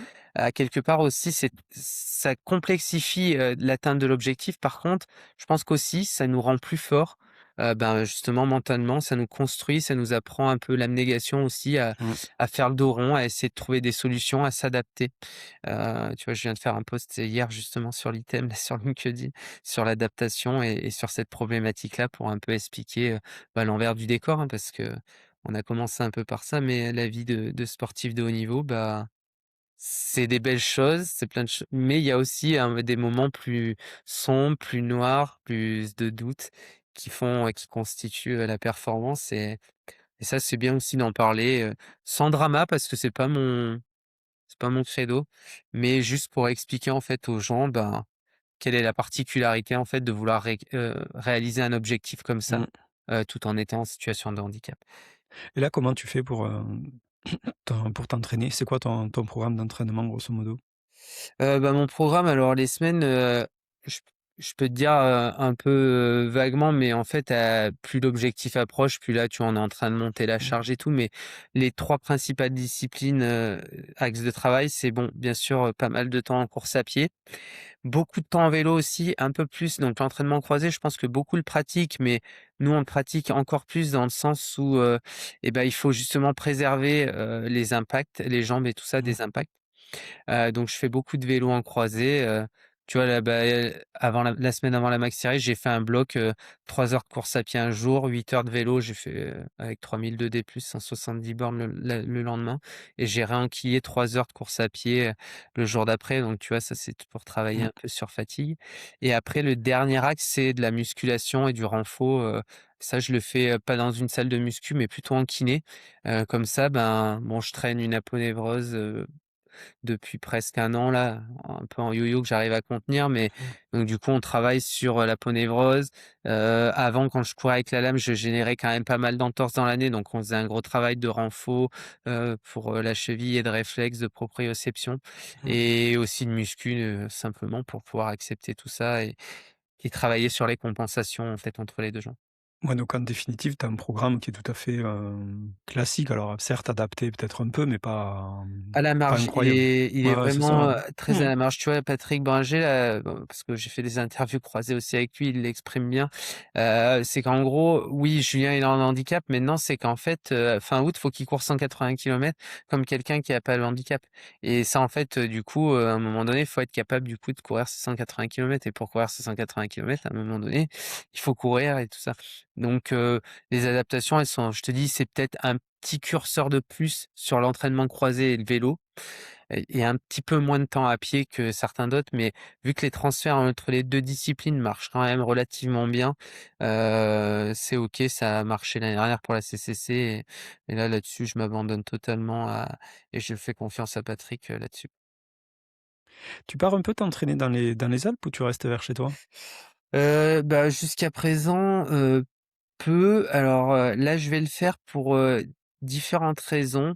quelque part aussi, ça complexifie, l'atteinte de l'objectif. Par contre, je pense qu'aussi ça nous rend plus forts, ben, justement mentalement, ça nous construit, ça nous apprend un peu l'abnégation aussi Mmh. à faire le dos rond, à essayer de trouver des solutions, à s'adapter. Tu vois, je viens de faire un post hier justement sur l'item, là, sur LinkedIn, sur l'adaptation et sur cette problématique-là pour un peu expliquer, bah, l'envers du décor, hein, parce que on a commencé un peu par ça, mais la vie de sportif de haut niveau, bah, c'est des belles choses, c'est plein de choses, mais il y a aussi, des moments plus sombres, plus noirs, plus de doutes qui constituent, la performance et ça, c'est bien aussi d'en parler, sans drama parce que c'est pas mon credo, mais juste pour expliquer en fait aux gens, ben, quelle est la particularité en fait de vouloir réaliser un objectif comme ça, Mmh. tout en étant en situation de handicap. Et là, comment tu fais pour, pour t'entraîner? C'est quoi ton programme d'entraînement grosso modo? Bah, mon programme alors les semaines, je je peux te dire, un peu, vaguement, mais en fait, plus l'objectif approche, plus là, tu vois, on est en train de monter la Mmh. charge et tout, mais les 3 principales disciplines, axes de travail, c'est bon, bien sûr, pas mal de temps en course à pied. Beaucoup de temps en vélo aussi, un peu plus, donc l'entraînement croisé, je pense que beaucoup le pratiquent, mais nous, on le pratique encore plus dans le sens où, et ben, il faut justement préserver, les impacts, les jambes et tout ça Mmh. des impacts. Donc je fais beaucoup de vélo en croisée, tu vois là, bah, avant la semaine avant la maxi race, j'ai fait un bloc, 3 heures de course à pied un jour, 8 heures de vélo, j'ai fait, avec 3000 de D+, 170 bornes le lendemain et j'ai réenquillé 3 heures de course à pied, le jour d'après. Donc tu vois, ça c'est pour travailler Mmh. un peu sur fatigue et après le dernier axe, c'est de la musculation et du renfort, ça je le fais, pas dans une salle de muscu, mais plutôt en kiné. Comme ça, ben, bon, je traîne une aponévrose, depuis presque un an là, un peu en yo-yo que j'arrive à contenir, mais Mmh. donc du coup, on travaille sur, la ponévrose. Avant, quand je courais avec la lame, je générais quand même pas mal d'entorses dans l'année, donc on faisait un gros travail de renfo, pour, la cheville et de réflexe, de proprioception Mmh. et aussi de muscu, simplement pour pouvoir accepter tout ça et travailler sur les compensations, en fait, entre les 2 jambes. Ouais, donc en définitive, tu as un programme qui est tout à fait, classique. Alors certes adapté peut-être un peu, mais pas, À la pas marge, il incroyable. est il est Ouais, ouais, c'est ça, vraiment, ouais. très à Mmh. la marge. Tu vois, Patrick Bringer là, parce que j'ai fait des interviews croisées aussi avec lui, il l'exprime bien. C'est qu'en gros, oui, Julien, il a un handicap, mais non, c'est qu'en fait, fin août, faut qu'il court 180 kilomètres comme quelqu'un qui a pas le handicap et ça, en fait, du coup, à un moment donné, il faut être capable, du coup, de courir ces 180 kilomètres et pour courir ces 180 kilomètres, à un moment donné, il faut courir et tout ça. Donc les adaptations, elles sont je te dis, c'est peut-être un petit curseur de plus sur l'entraînement croisé et le vélo et un petit peu moins de temps à pied que certains d'autres, mais vu que les transferts entre les 2 disciplines marchent quand même relativement bien, c'est OK. Ça a marché l'année dernière pour la CCC et là-dessus, je m'abandonne totalement à et je fais confiance à Patrick, là-dessus. Tu pars un peu t'entraîner dans les Alpes ou tu restes vers chez toi? Bah, jusqu'à présent, peu. Alors, là, je vais le faire pour, différentes raisons.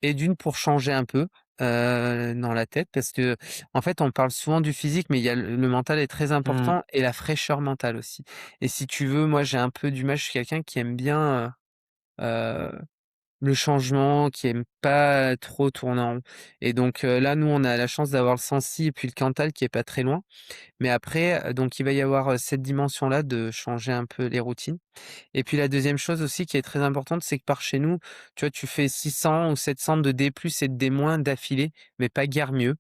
Et d'une pour changer un peu, dans la tête parce que en fait, on parle souvent du physique, mais il y a le mental est très Mmh. important et la fraîcheur mentale aussi. Et si tu veux, moi, j'ai un peu du mal, je suis quelqu'un qui aime bien, le changement, qui aime pas trop tourner en rond. Et donc, là, nous, on a la chance d'avoir le Sancy et puis le Cantal qui est pas très loin. Mais après, donc il va y avoir, cette dimension-là de changer un peu les routines. Et puis la deuxième chose aussi qui est très importante, c'est que par chez nous, tu vois, tu fais 600 ou 700 de D+ et de D- d'affilée, mais pas guère mieux.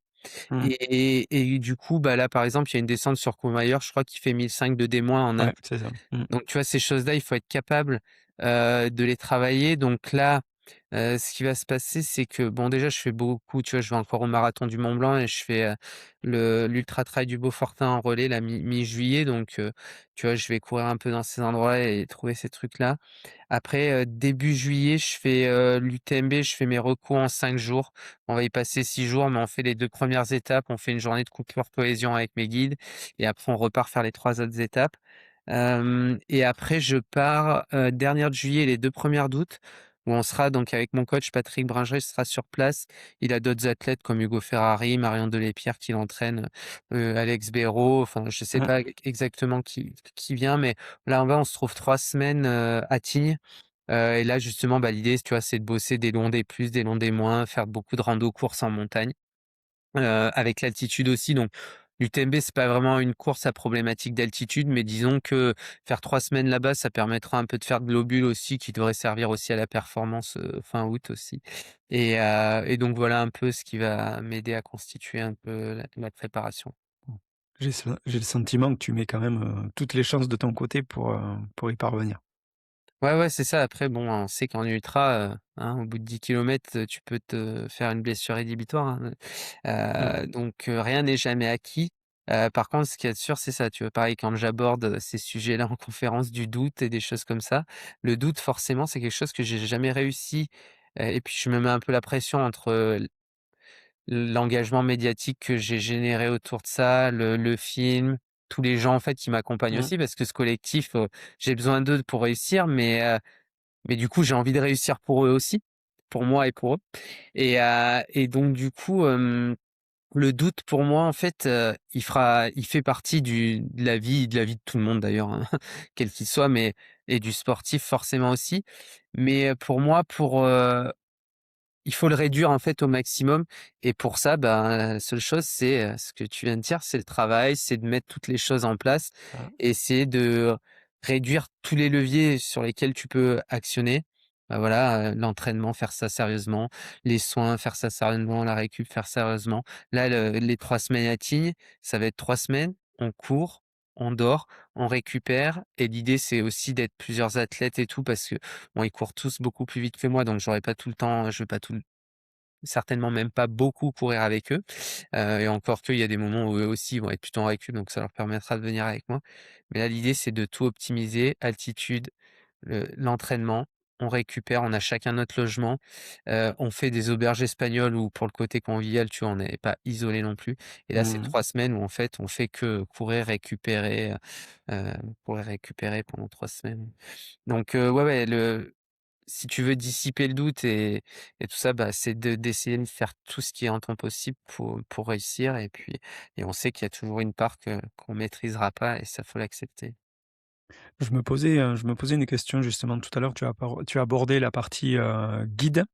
Mmh. Et du coup, bah, là, par exemple, il y a une descente sur Courmayeur, je crois qu'il fait 1 500 de D- en Ouais, Alpes. c'est ça. Mmh. Donc tu vois, ces choses-là, il faut être capable, de les travailler. Donc là, ce qui va se passer, c'est que bon, déjà, je fais beaucoup, tu vois, je vais encore au marathon du Mont Blanc et je fais, l'ultra trail du Beaufortin en relais, la mi-juillet. Donc tu vois, je vais courir un peu dans ces endroits et trouver ces trucs-là. Après, début juillet, je fais, l'UTMB, je fais mes recos en 5 jours. On va y passer 6 jours, mais on fait les 2 premières étapes. On fait une journée de coupure cohésion avec mes guides et après on repart faire les 3 autres étapes. Et après je pars, dernière de juillet et les 2 premières d'août où on sera donc avec mon coach Patrick Bringer sera sur place. Il a d'autres athlètes comme Hugo Ferrari, Marion Delépierre qui l'entraîne, Alex Béraud, enfin je sais Mmh. pas exactement qui vient, mais là, on se trouve 3 semaines, à Tignes. Et là justement, bah, l'idée, tu vois, c'est de bosser des longs des plus, des longs des moins, faire beaucoup de rando courses en montagne. Avec l'altitude aussi, donc l'UTMB, c'est pas vraiment une course à problématique d'altitude, mais disons que faire 3 semaines là-bas, ça permettra un peu de faire de globule aussi, qui devrait servir aussi à la performance, fin août aussi et donc voilà un peu ce qui va m'aider à constituer un peu la préparation. J'ai le sentiment que tu mets quand même, toutes les chances de ton côté pour y parvenir. Ouais, ouais, c'est ça. Après bon, on sait qu'en ultra, hein, au bout de 10 kilomètres, tu peux te faire une blessure rédhibitoire, hein, Mmh. donc rien n'est jamais acquis. Par contre, ce qu'il y a de sûr, c'est ça, tu vois? Pareil, quand j'aborde, ces sujets-là en conférence, du doute et des choses comme ça, le doute, forcément, c'est quelque chose que j'ai jamais réussi, et puis je me mets un peu la pression entre, l'engagement médiatique que j'ai généré autour de ça, le film, tous les gens, en fait, qui m'accompagnent Mmh. aussi parce que ce collectif, j'ai besoin d'eux pour réussir, mais du coup, j'ai envie de réussir pour eux aussi, pour moi et pour eux et donc du coup, le doute pour moi, en fait, il fait partie de la vie de tout le monde d'ailleurs, hein, quel qu'il soit, mais et du sportif forcément aussi. Mais, pour moi, il faut le réduire, en fait, au maximum et pour ça, ben, la seule chose, c'est, ce que tu viens de dire, c'est le travail, c'est de mettre toutes les choses en place, Ah. essayer de réduire tous les leviers sur lesquels tu peux actionner. Bah, voilà, l'entraînement, faire ça sérieusement, les soins, faire ça sérieusement, la récup, faire sérieusement. Là, les 3 semaines à Tignes, ça va être 3 semaines, on court, on dort, on récupère et l'idée, c'est aussi d'être plusieurs athlètes et tout parce que bon, ils courent tous beaucoup plus vite que moi, donc j'aurai pas tout le temps, je vais pas tout certainement même pas beaucoup courir avec eux, et encore qu'il y a des moments où eux aussi ils vont être plutôt en récup, donc ça leur permettra de venir avec moi. Mais là, l'idée, c'est de tout optimiser, altitude, l'entraînement, on récupère, on a chacun notre logement, on fait des auberges espagnoles où pour le côté convivial, tu vois, on n'est pas isolé non plus et là, c'est Mmh. 3 semaines où en fait, on fait que courir, récupérer pendant 3 semaines. Donc ouais, ouais, le si tu veux dissiper le doute et tout ça, bah, c'est d'essayer de faire tout ce qui est en ton possible pour réussir et on sait qu'il y a toujours une part qu'on maîtrisera pas et ça, faut l'accepter. Je me posais une question justement tout à l'heure, tu as abordé la partie, guide.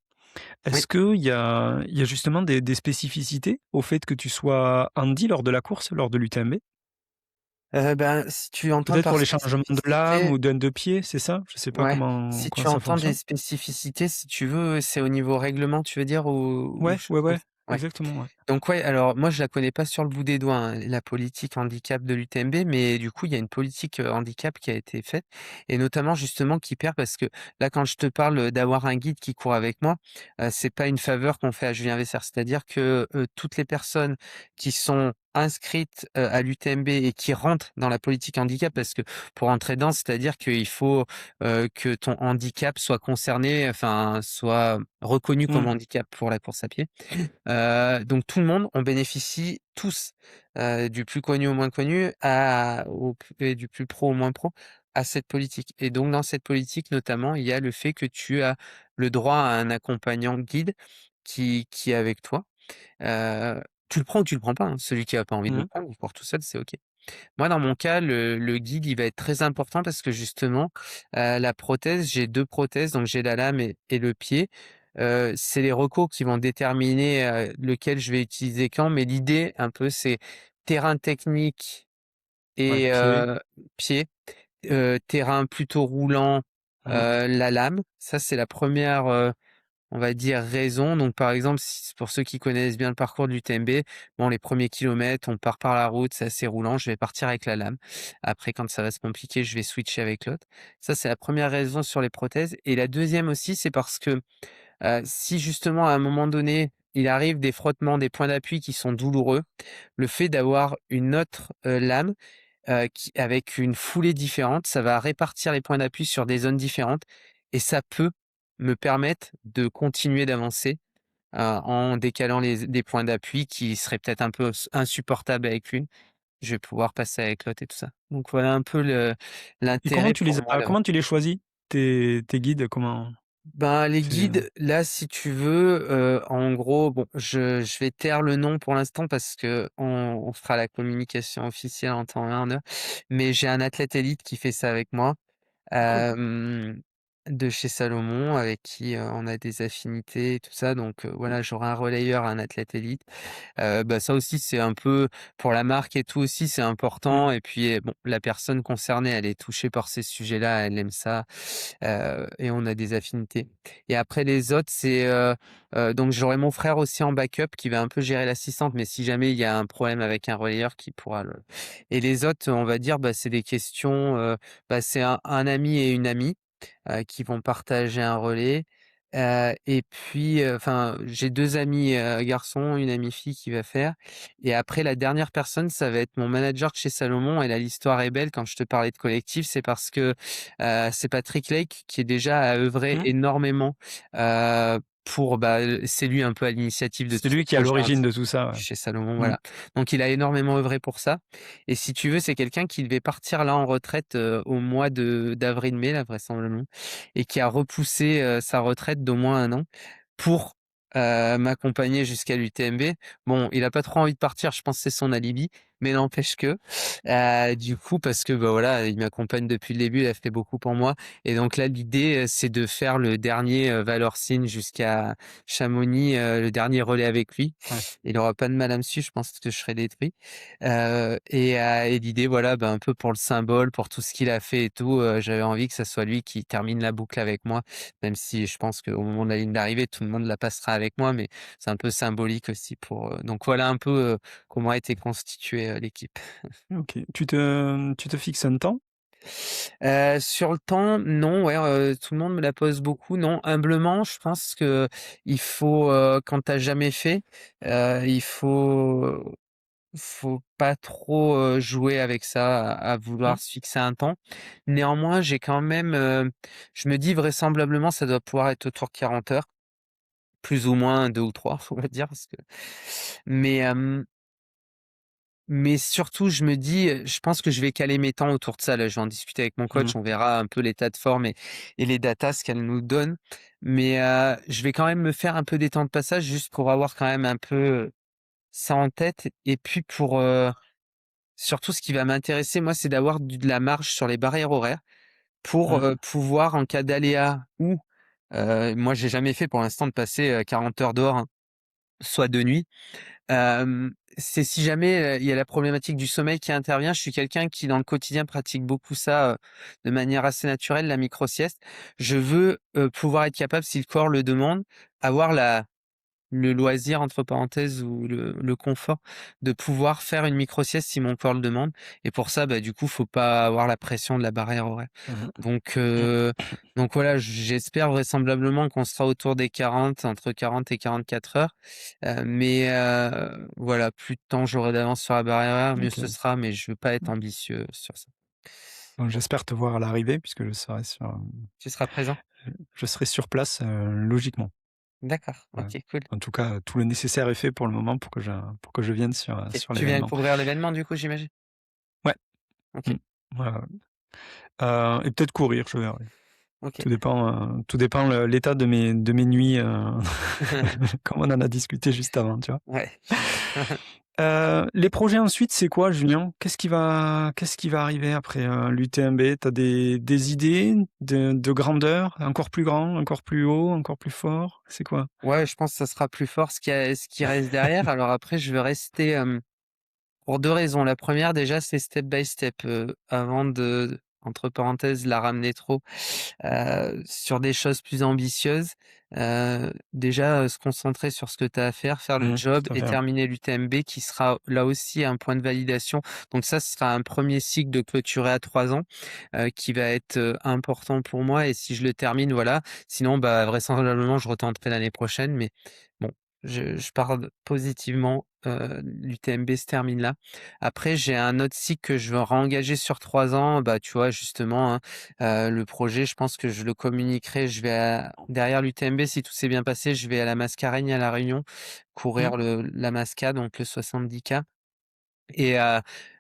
Oui, Est-ce qu'il y a justement des spécificités au fait que tu sois handi lors de la course, lors de l'UTMB? ben, si tu entends Peut-être par pour les changements de lame spécificité ou d'un 2 pieds, c'est ça? Je sais pas ouais, comment si comment tu ça entends des fonctionne? spécificités, si tu veux, c'est au niveau règlement, tu veux dire? Ou Ouais, ouais, ouais, ouais. exactement, ouais. Donc ouais, alors moi je la connais pas sur le bout des doigts, hein, la politique handicap de l'UTMB, mais du coup il y a une politique, handicap qui a été faite et notamment justement qui perd parce que là quand je te parle, d'avoir un guide qui court avec moi, c'est pas une faveur qu'on fait à Julien Vesser. C'est-à-dire que, toutes les personnes qui sont inscrites, à l'UTMB et qui rentrent dans la politique handicap parce que pour entrer dedans, c'est-à-dire qu'il faut, que ton handicap soit concerné, enfin soit reconnu comme Mmh. handicap pour la course à pied. Donc tout le monde, on bénéficie tous, du plus connu au moins connu et du plus pro au moins pro, à cette politique et donc dans cette politique notamment, il y a le fait que tu as le droit à un accompagnant guide qui est avec toi. Tu le prends ou tu le prends pas, hein. Celui qui a pas envie de le Mmh. prendre, il court tout seul, c'est OK. Moi, dans mon cas, le guide, il va être très important parce que justement, la prothèse, j'ai 2 prothèses, donc j'ai la lame et le pied. C'est les recos qui vont déterminer, lequel je vais utiliser quand, mais l'idée un peu, c'est terrain technique Ouais, et pied. pied, terrain plutôt roulant, Mmh. la lame. Ça, c'est la première on va dire raison. Donc par exemple, si pour ceux qui connaissent bien le parcours de l'UTMB, bon les premiers kilomètres, on part par la route, c'est assez roulant, je vais partir avec la lame. Après quand ça va se compliquer, je vais switcher avec l'autre. Ça, c'est la première raison sur les prothèses et la deuxième aussi, c'est parce que, si justement à un moment donné, il arrive des frottements, des points d'appui qui sont douloureux, le fait d'avoir une autre, lame, qui avec une foulée différente, ça va répartir les points d'appui sur des zones différentes et ça peut me permettre de continuer d'avancer, en décalant des points d'appui qui seraient peut-être un peu insupportables avec l'une. Je vais pouvoir passer avec l'autre et tout ça. Donc voilà un peu Et l'intérêt pour moi là. comment tu les choisis? Tes guides, comment? Ben, les C'est guides, là, si tu veux, en gros, bon, je vais taire le nom pour l'instant parce qu'on fera la communication officielle en temps et en heure, mais j'ai un athlète élite qui fait ça avec moi. cool. Hem, de chez Salomon avec qui, on a des affinités et tout ça donc voilà, j'aurai un relayeur, un athlète élite. Bah, ça aussi, c'est un peu pour la marque et tout aussi, c'est Mmh. important et puis, bon, la personne concernée, elle est touchée par ces sujets-là, elle aime ça, et on a des affinités et après les autres, c'est, donc j'aurai mon frère aussi en backup qui va un peu gérer l'assistante, mais si jamais il y a un problème avec un relayeur qui pourra le et les autres, on va dire, bah, c'est des questions, bah, c'est un ami et une amie qui vont partager un relais. Et puis, enfin, j'ai 2 amis, garçons, une amie fille qui va faire et après la dernière personne, ça va être mon manager de chez Salomon et là, l'histoire est belle quand je te parlais de collectif, c'est parce que, c'est Patrick Lake qui est déjà a œuvré Mmh. énormément, pour, bah, c'est lui un peu à l'initiative de C'est tous ces lui qui est à projets, hein, l'origine de tout ça, ouais. chez Salomon, Mmh. voilà. Donc il a énormément œuvré pour ça et si tu veux, c'est quelqu'un qui devait partir là en retraite, au mois de d'avril-mai là vraisemblablement et qui a repoussé, sa retraite d'au moins 1 an pour, m'accompagner jusqu'à l'UTMB. Bon, il a pas trop envie de partir, je pense que c'est son alibi, mais n'empêche que, du coup parce que, bah, voilà, il m'accompagne depuis le début, il a fait beaucoup pour moi et donc là l'idée, c'est de faire le dernier, Valorcine jusqu'à Chamonix, le dernier relais avec lui. Ouais. Il aura pas de mal à me suivre, je pense que je serai détruit. Et l'idée, voilà, bah, un peu pour le symbole, pour tout ce qu'il a fait et tout, j'avais envie que ça soit lui qui termine la boucle avec moi, même si je pense qu'au moment de la ligne d'arrivée, tout le monde la passera avec moi, mais c'est un peu symbolique aussi pour, donc voilà un peu, comment a été constituée, l'équipe. OK. Tu te fixes un temps? Sur le temps, non, ouais, tout le monde me la pose beaucoup. Non, humblement, je pense que il faut, quand tu as jamais fait, il faut pas trop, jouer avec ça, à Mmh. vouloir se fixer un temps. Néanmoins, j'ai quand même, je me dis vraisemblablement ça doit pouvoir être autour de 40 heures, plus ou moins 2 ou 3, faut le dire parce que mais mais surtout je me dis, je pense que je vais caler mes temps autour de ça. Là, je vais en discuter avec mon Mmh. coach, on verra un peu l'état de forme et les datas, ce qu'elle nous donne. Mais je vais quand même me faire un peu des temps de passage juste pour avoir quand même un peu ça en tête et puis pour, surtout, ce qui va m'intéresser, moi, c'est d'avoir de la marge sur les barrières horaires pour, Mmh. pouvoir, en cas d'aléa ou, moi, j'ai jamais fait pour l'instant de passer, 40 heures dehors, hein, soit de nuit. C'est si jamais, il y a la problématique du sommeil qui intervient, je suis quelqu'un qui, dans le quotidien, pratique beaucoup ça, de manière assez naturelle, la micro-sieste. Je veux, pouvoir être capable, si le corps le demande, avoir le loisir entre parenthèses ou le confort de pouvoir faire une micro-sieste si mon corps le demande et pour ça, bah, du coup, faut pas avoir la pression de la barrière horaire. Mmh. Donc Mmh. voilà, j'espère vraisemblablement qu'on sera autour des 40, entre 40 et 44 heures, mais voilà, plus de temps j'aurai d'avance sur la barrière horaire, mieux ce OK. sera, mais je veux pas être ambitieux sur ça. Donc j'espère te voir à l'arrivée puisque Tu seras présent? je serai sur place, logiquement. D'accord, Ouais. OK, cool. En tout cas, tout le nécessaire est fait pour le moment pour que je vienne sur, OK. sur Tu viens l'événement. couvrir l'événement du coup, j'imagine? Ouais. OK, Mmh. Ouais, ouais. Et peut-être courir, je verrai. OK. Tout dépend l'état de mes nuits, comme on en a discuté juste avant, tu vois? Ouais, je vois. Les projets ensuite, c'est quoi, Julien? Qu'est-ce qui va arriver après, l'UTMB? Tu as des idées de grandeur? Encore plus grand, encore plus haut, encore plus fort? C'est quoi? Ouais, je pense que ça sera plus fort ce qui reste derrière. Alors après, je veux rester, pour 2 raisons. La première déjà, c'est step by step, avant de, entre parenthèses, «la ramener trop», sur des choses plus ambitieuses. Déjà, se concentrer sur ce que tu as à faire, faire le Mmh, job tout à et fait, ouais. terminer l'UTMB qui sera là aussi un point de validation. Donc ça, ce sera un premier cycle de clôturer à 3 ans, qui va être, important pour moi et si je le termine, voilà. Sinon, bah, vraisemblablement, je retenterai l'année prochaine mais bon, je pars positivement, l'UTMB se termine là. Après, j'ai un autre cycle que je veux réengager sur 3 ans, bah, tu vois, justement, hein, le projet, je pense que je le communiquerai. Je vais derrière l'UTMB, si tout s'est bien passé, je vais à la Mascareigne à La Réunion, Mmh. courir la Masca, donc le 70K Et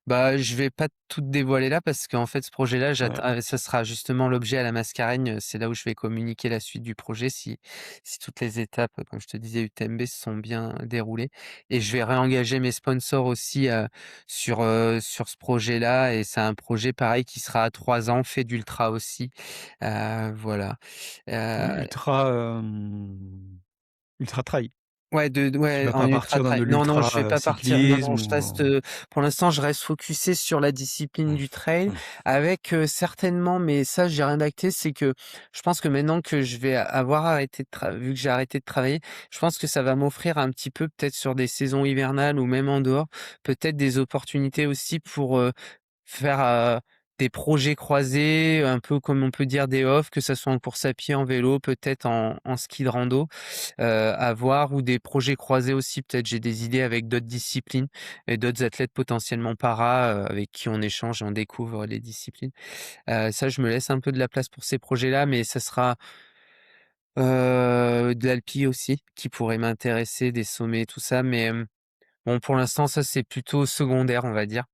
bah, je vais pas tout dévoiler là parce qu'en fait, ce projet-là, Ouais. ça sera justement l'objet à la Mascareigne. C'est là où je vais communiquer la suite du projet si toutes les étapes, comme je te disais, UTMB se sont bien déroulées et je vais réengager mes sponsors aussi, sur ce projet-là et c'est un projet pareil qui sera à 3 ans, fait d'ultra aussi, voilà. Oui, Heu ultra trail. Tu Ouais, vas en pas ultra partir dans trail. de Non, non, l'ultra, je vais pas partir. Non, non, cyclisme je reste, ou, pour l'instant, je reste focusé sur la discipline mmh, du trail mmh, avec, certainement, mais ça, j'ai rien d'acté, c'est que je pense que maintenant que je vais avoir arrêté de vu que j'ai arrêté de travailler, je pense que ça va m'offrir un petit peu, peut-être sur des saisons hivernales ou même en dehors, peut-être des opportunités aussi pour, faire, des projets croisés, un peu comme on peut dire des off, que ça soit en course à pied, en vélo, peut-être en ski de rando, à voir ou des projets croisés aussi. Peut-être j'ai des idées avec d'autres disciplines et d'autres athlètes potentiellement para, avec qui on échange et on découvre les disciplines. Ça, je me laisse un peu de la place pour ces projets-là, mais ça sera, de l'alpi aussi qui pourrait m'intéresser, des sommets, tout ça, mais, bon, pour l'instant, ça, c'est plutôt secondaire, on va dire.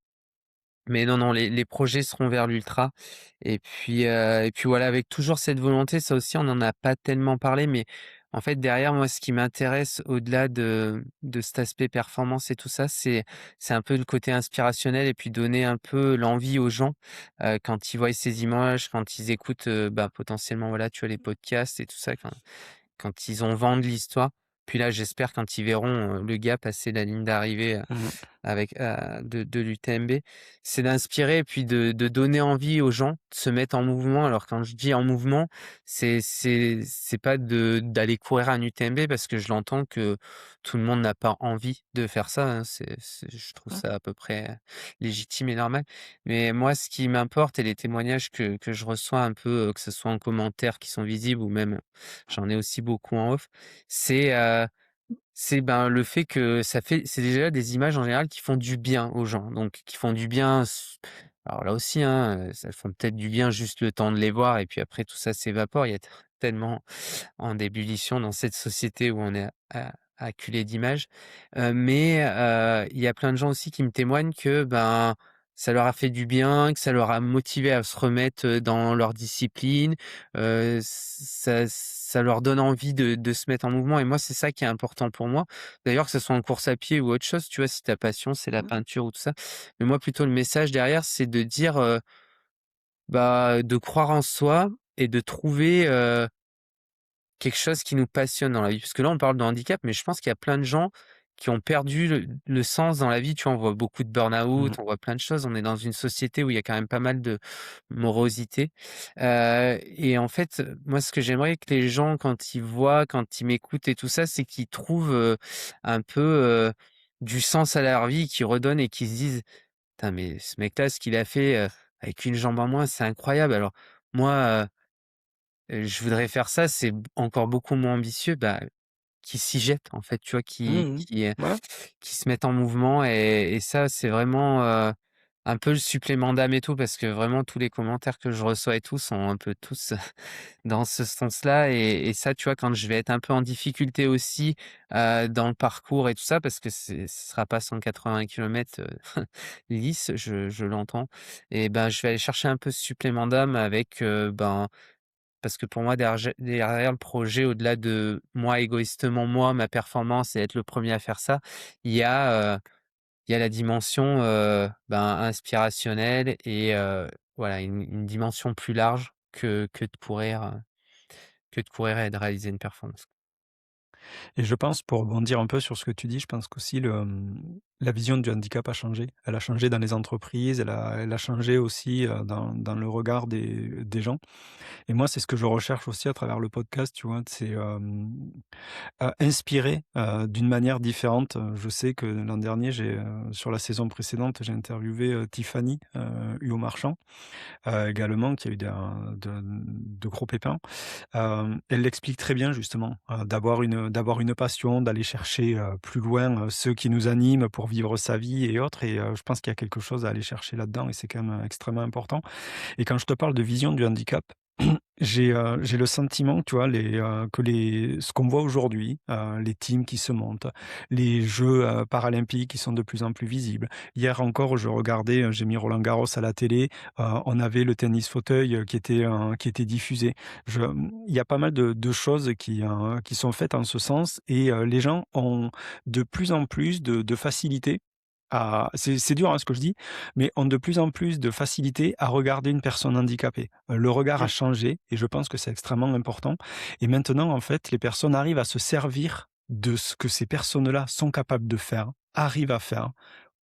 Mais non, non, les projets seront vers l'ultra et puis voilà, avec toujours cette volonté, ça aussi on n'en a pas tellement parlé, mais en fait derrière moi ce qui m'intéresse au-delà de cet aspect performance et tout ça, c'est un peu le côté inspirationnel et puis donner un peu l'envie aux gens, quand ils voient ces images, quand ils écoutent, bah, potentiellement voilà, tu vois les podcasts et tout ça, quand ils ont vent de l'histoire. Puis là j'espère quand ils verront, le gars passer la ligne d'arrivée, mmh, avec, de l'UTMB, c'est d'inspirer et puis de donner envie aux gens de se mettre en mouvement. Alors quand je dis en mouvement, c'est pas d'aller courir un UTMB parce que je l'entends que tout le monde n'a pas envie de faire ça, hein. Je trouve ouais, ça à peu près légitime et normal. Mais moi, ce qui m'importe et les témoignages que je reçois un peu, que ce soit en commentaire qui sont visibles ou même j'en ai aussi beaucoup en off, c'est, ben, le fait que c'est déjà des images en général qui font du bien aux gens, donc qui font du bien alors là aussi, hein, ça font peut-être du bien juste le temps de les voir et puis après tout ça s'évapore. Il y a tellement en ébullition dans cette société où on est acculé d'images. Mais il y a plein de gens aussi qui me témoignent que, ben, ça leur a fait du bien, que ça leur a motivé à se remettre, dans leur discipline. Ça leur donne envie de se mettre en mouvement et moi, c'est ça qui est important pour moi. D'ailleurs, que ce soit en course à pied ou autre chose, tu vois? Si ta passion, c'est la mmh, peinture ou tout ça. Mais moi, plutôt, le message derrière, c'est de dire, bah, de croire en soi et de trouver, quelque chose qui nous passionne dans la vie. Parce que là, on parle de handicap, mais je pense qu'il y a plein de gens qui ont perdu le sens dans la vie. Tu vois, on voit beaucoup de burn-out, mmh. on voit plein de choses. On est dans une société où il y a quand même pas mal de morosité. Et en fait, moi, ce que j'aimerais que les gens, quand ils voient, quand ils m'écoutent et tout ça, c'est qu'ils trouvent un peu du sens à leur vie, qu'ils redonnent et qu'ils se disent, putain, mais ce mec-là, ce qu'il a fait avec une jambe en moins, c'est incroyable. Alors, moi, je voudrais faire ça, c'est encore beaucoup moins ambitieux, bah, qui s'y jettent en fait, tu vois? Mmh mh. Ouais. Qui se mettent en mouvement et ça, c'est vraiment, un peu le supplément d'âme et tout parce que vraiment tous les commentaires que je reçois et tout sont un peu tous dans ce sens-là et ça, tu vois, quand je vais être un peu en difficulté aussi, dans le parcours et tout ça parce que ce sera pas 180 kilomètres, lisses, je l'entends et ben, je vais aller chercher un peu ce supplément d'âme avec, ben parce que pour moi, derrière le projet, au-delà de moi, égoïstement, moi, ma performance et être le premier à faire ça, il y a, il y a la dimension, ben, inspirationnelle et voilà, une dimension plus large que de courir et de réaliser une performance. Et je pense, pour rebondir un peu sur ce que tu dis, je pense qu'aussi la vision du handicap a changé. Elle a changé dans les entreprises, elle a changé aussi, dans le regard des gens. Et moi, c'est ce que je recherche aussi à travers le podcast, tu vois? C'est, inspirer, d'une manière différente. Je sais que l'an dernier, sur la saison précédente, j'ai interviewé, Tiffany, Huot-Marchand, également, qui a eu de gros pépins. Elle l'explique très bien justement, d'avoir une passion, d'aller chercher, plus loin, ceux qui nous animent pour vivre sa vie et autres et je pense qu'il y a quelque chose à aller chercher là-dedans et c'est quand même, extrêmement important et quand je te parle de vision du handicap, j'ai le sentiment, tu vois, que ce qu'on voit aujourd'hui, les teams qui se montent, les jeux, paralympiques qui sont de plus en plus visibles. Hier encore, je regardais, j'ai mis Roland-Garros à la télé, on avait le tennis fauteuil, qui était diffusé. Il y a pas mal de choses qui sont faites en ce sens et les gens ont de plus en plus de facilité à c'est dur, hein, ce que je dis, mais ont de plus en plus de facilité à regarder une personne handicapée. Le regard a Mmh. changé et je pense que c'est extrêmement important et maintenant, en fait, les personnes arrivent à se servir de ce que ces personnes-là sont capables de faire, arrivent à faire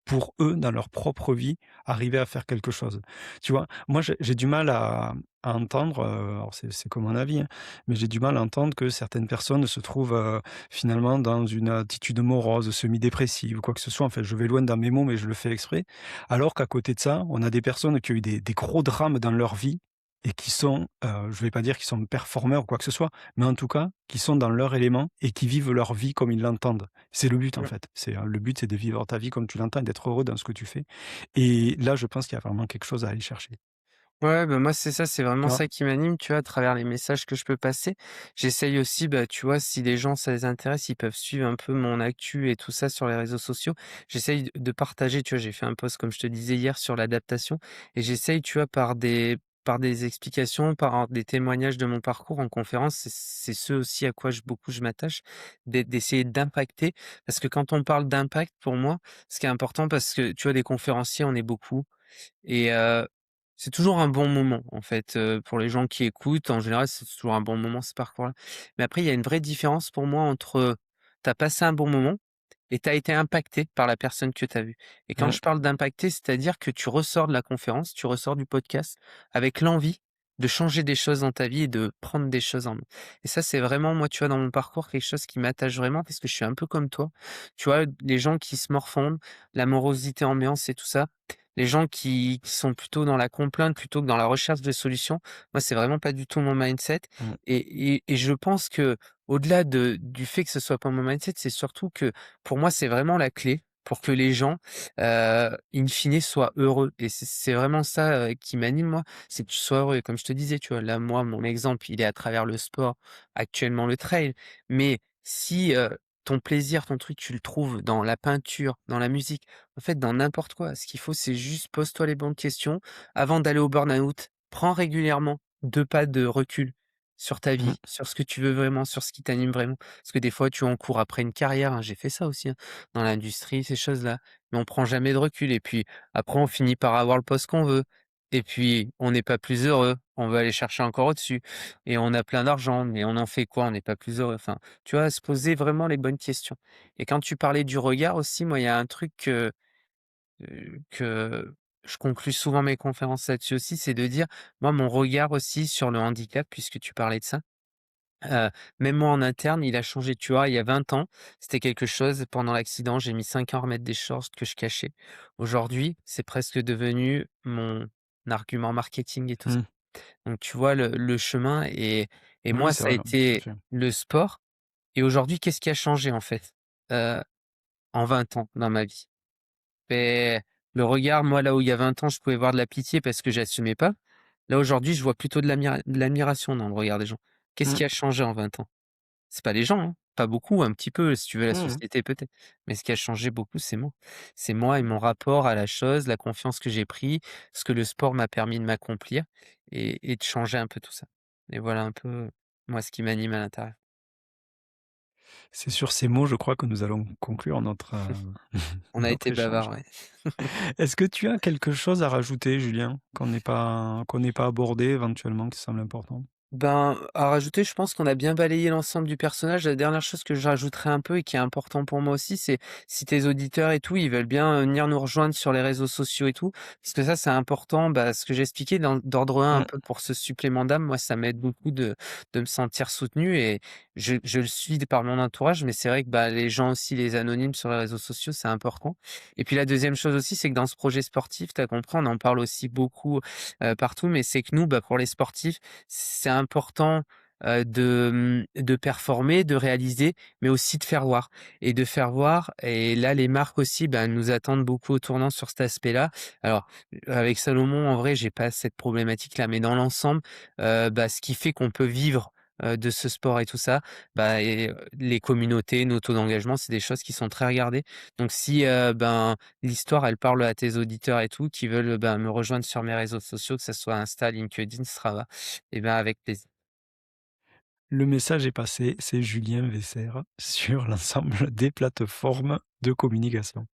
pour eux, dans leur propre vie, arriver à faire quelque chose. Tu vois? Moi, j'ai du mal à entendre, alors c'est que mon avis, hein, mais j'ai du mal à entendre que certaines personnes se trouvent, finalement dans une attitude morose, semi-dépressive ou quoi que ce soit. En fait, je vais loin dans mes mots, mais je le fais exprès. Alors qu'à côté de ça, on a des personnes qui ont eu des gros drames dans leur vie et qui sont, je vais pas dire qu'ils sont performeurs ou quoi que ce soit, mais en tout cas, qui sont dans leur élément et qui vivent leur vie comme ils l'entendent. C'est le but, en fait. Le but, c'est de vivre ta vie comme tu l'entends et d'être heureux dans ce que tu fais et là, je pense qu'il y a vraiment quelque chose à aller chercher. Ouais, bah, moi, c'est ça, c'est vraiment Tu vois? ça qui m'anime, tu vois, à travers les messages que je peux passer. J'essaye aussi, bah, tu vois, si les gens, ça les intéresse, ils peuvent suivre un peu mon actu et tout ça sur les réseaux sociaux. J'essaye de partager, tu vois, j'ai fait un post, comme je te disais hier, sur l'adaptation et j'essaye, tu vois, par des explications, par des témoignages de mon parcours en conférence, c'est ce aussi à quoi je m'attache, d'essayer d'impacter. Parce que quand on parle d'impact, pour moi, ce qui est important, parce que, tu vois, des conférenciers, on est beaucoup et c'est toujours un bon moment, en fait, pour les gens qui écoutent. En général, c'est toujours un bon moment, ce parcours-là. Mais après, il y a une vraie différence pour moi entre, tu as passé un bon moment et tu as été impacté par la personne que tu as vue. Et quand Mmh, je parle d'impacter, c'est-à-dire que tu ressors de la conférence, tu ressors du podcast avec l'envie de changer des choses dans ta vie et de prendre des choses en main. Et ça, c'est vraiment, moi, tu vois, dans mon parcours, quelque chose qui m'attache vraiment parce que je suis un peu comme toi. Tu vois, les gens qui se morfondent, l'amorosité ambiance et tout ça, les gens qui sont plutôt dans la complainte plutôt que dans la recherche de solutions, moi, c'est vraiment pas du tout mon mindset mmh, et je pense que au-delà du fait que ce soit pas mon mindset, c'est surtout que pour moi, c'est vraiment la clé pour que les gens, in fine, soient heureux et c'est vraiment ça, qui m'anime moi, c'est que tu sois heureux et comme je te disais, tu vois, là, moi, mon exemple, il est à travers le sport, actuellement le trail, mais si, ton plaisir, ton truc, tu le trouves dans la peinture, dans la musique, en fait, dans n'importe quoi. Ce qu'il faut, c'est juste pose-toi les bonnes questions avant d'aller au burn-out. Prends régulièrement 2 pas de recul sur ta mmh. vie, sur ce que tu veux vraiment, sur ce qui t'anime vraiment. Parce que des fois, tu en cours après une carrière, hein, j'ai fait ça aussi, hein, dans l'industrie, ces choses-là, mais on prend jamais de recul et puis après on finit par avoir le poste qu'on veut et puis on n'est pas plus heureux, on veut aller chercher encore au-dessus et on a plein d'argent, mais on en fait quoi? On n'est pas plus heureux. Enfin, tu vois, se poser vraiment les bonnes questions et quand tu parlais du regard aussi, moi, il y a un truc que je conclus souvent mes conférences là-dessus aussi, c'est de dire, moi, mon regard aussi sur le handicap, puisque tu parlais de ça, heu, même moi en interne, il a changé. Tu vois, il y a 20 ans, c'était quelque chose, pendant l'accident, j'ai mis 5 ans à remettre des shorts que je cachais. Aujourd'hui, c'est presque devenu mon argument marketing et tout ça. Mmh. Donc tu vois le chemin et Oui, moi, c'est ça a vrai, tout à été fait. le sport et aujourd'hui, qu'est-ce qui a changé en fait, heu, en 20 ans dans ma vie? Beh, le regard, moi, là où il y a 20 ans, je pouvais voir de la pitié parce que j'assumais pas. Là, aujourd'hui, je vois plutôt de l'admiration dans le regard des gens. Qu'est-ce Mmh. qui a changé en 20 ans? C'est pas les gens, hein, pas beaucoup, un petit peu, si tu veux, la Mmh. société peut-être. Mais ce qui a changé beaucoup, c'est moi. C'est moi et mon rapport à la chose, la confiance que j'ai pris, ce que le sport m'a permis de m'accomplir et de changer un peu tout ça. Et voilà un peu, moi, ce qui m'anime à l'intérieur. C'est sur ces mots, je crois que nous allons conclure notre, On a notre été échange. bavard, ouais. Est-ce que tu as quelque chose à rajouter, Julien, qu'on n'ait pas abordé éventuellement, qui semble important? Ben, à rajouter, je pense qu'on a bien balayé l'ensemble du personnage. La dernière chose que je rajouterais un peu et qui est important pour moi aussi, c'est si tes auditeurs et tout, ils veulent bien venir nous rejoindre sur les réseaux sociaux et tout, parce que ça, c'est important. Bah, ce que j'ai expliqué d'ordre un Mmh. peu pour ce supplément d'âme, moi, ça m'aide beaucoup de me sentir soutenu et je le suis de par mon entourage, mais c'est vrai que bah, les gens aussi, les anonymes sur les réseaux sociaux, c'est important. Et puis la deuxième chose aussi, c'est que dans ce projet sportif, tu as compris, on en parle aussi beaucoup partout, mais c'est que nous, bah, pour les sportifs, c'est important, de performer, de réaliser, mais aussi de faire voir et là, les marques aussi, nous attendent beaucoup au tournant sur cet aspect-là. Alors, avec Salomon, en vrai, j'ai pas cette problématique-là, mais dans l'ensemble, ce qui fait qu'on peut vivre, de ce sport et tout ça, les communautés, nos taux d'engagement, c'est des choses qui sont très regardées. Donc si, l'histoire, elle parle à tes auditeurs et tout, qui veulent, me rejoindre sur mes réseaux sociaux, que ça soit Insta, LinkedIn, Strava, avec plaisir. Le message est passé, c'est Julien Vesser sur l'ensemble des plateformes de communication.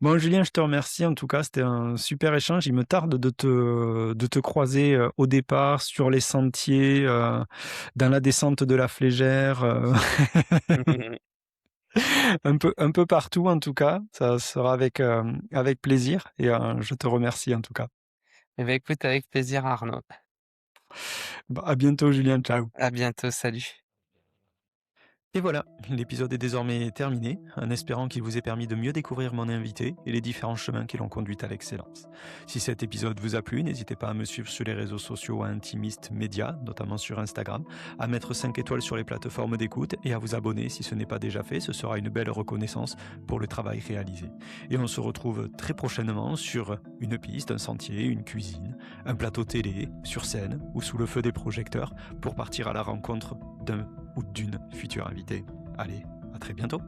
Bon, Julien, je te remercie. En tout cas, c'était un super échange. Il me tarde de te croiser au départ, sur les sentiers, dans la descente de la Flégère, un peu partout en tout cas. Ça sera avec plaisir et je te remercie en tout cas. Écoute, avec plaisir, Arnaud. Bah, à bientôt, Julien. Ciao. À bientôt, salut. Et voilà, l'épisode est désormais terminé, en espérant qu'il vous ait permis de mieux découvrir mon invité et les différents chemins qui l'ont conduit à l'excellence. Si cet épisode vous a plu, n'hésitez pas à me suivre sur les réseaux sociaux à Intimiste Média, notamment sur Instagram, à mettre 5 étoiles sur les plateformes d'écoute et à vous abonner si ce n'est pas déjà fait, ce sera une belle reconnaissance pour le travail réalisé. Et on se retrouve très prochainement sur une piste, un sentier, une cuisine, un plateau télé, sur scène ou sous le feu des projecteurs pour partir à la rencontre d'un ou d'une future invitée. Allez, à très bientôt.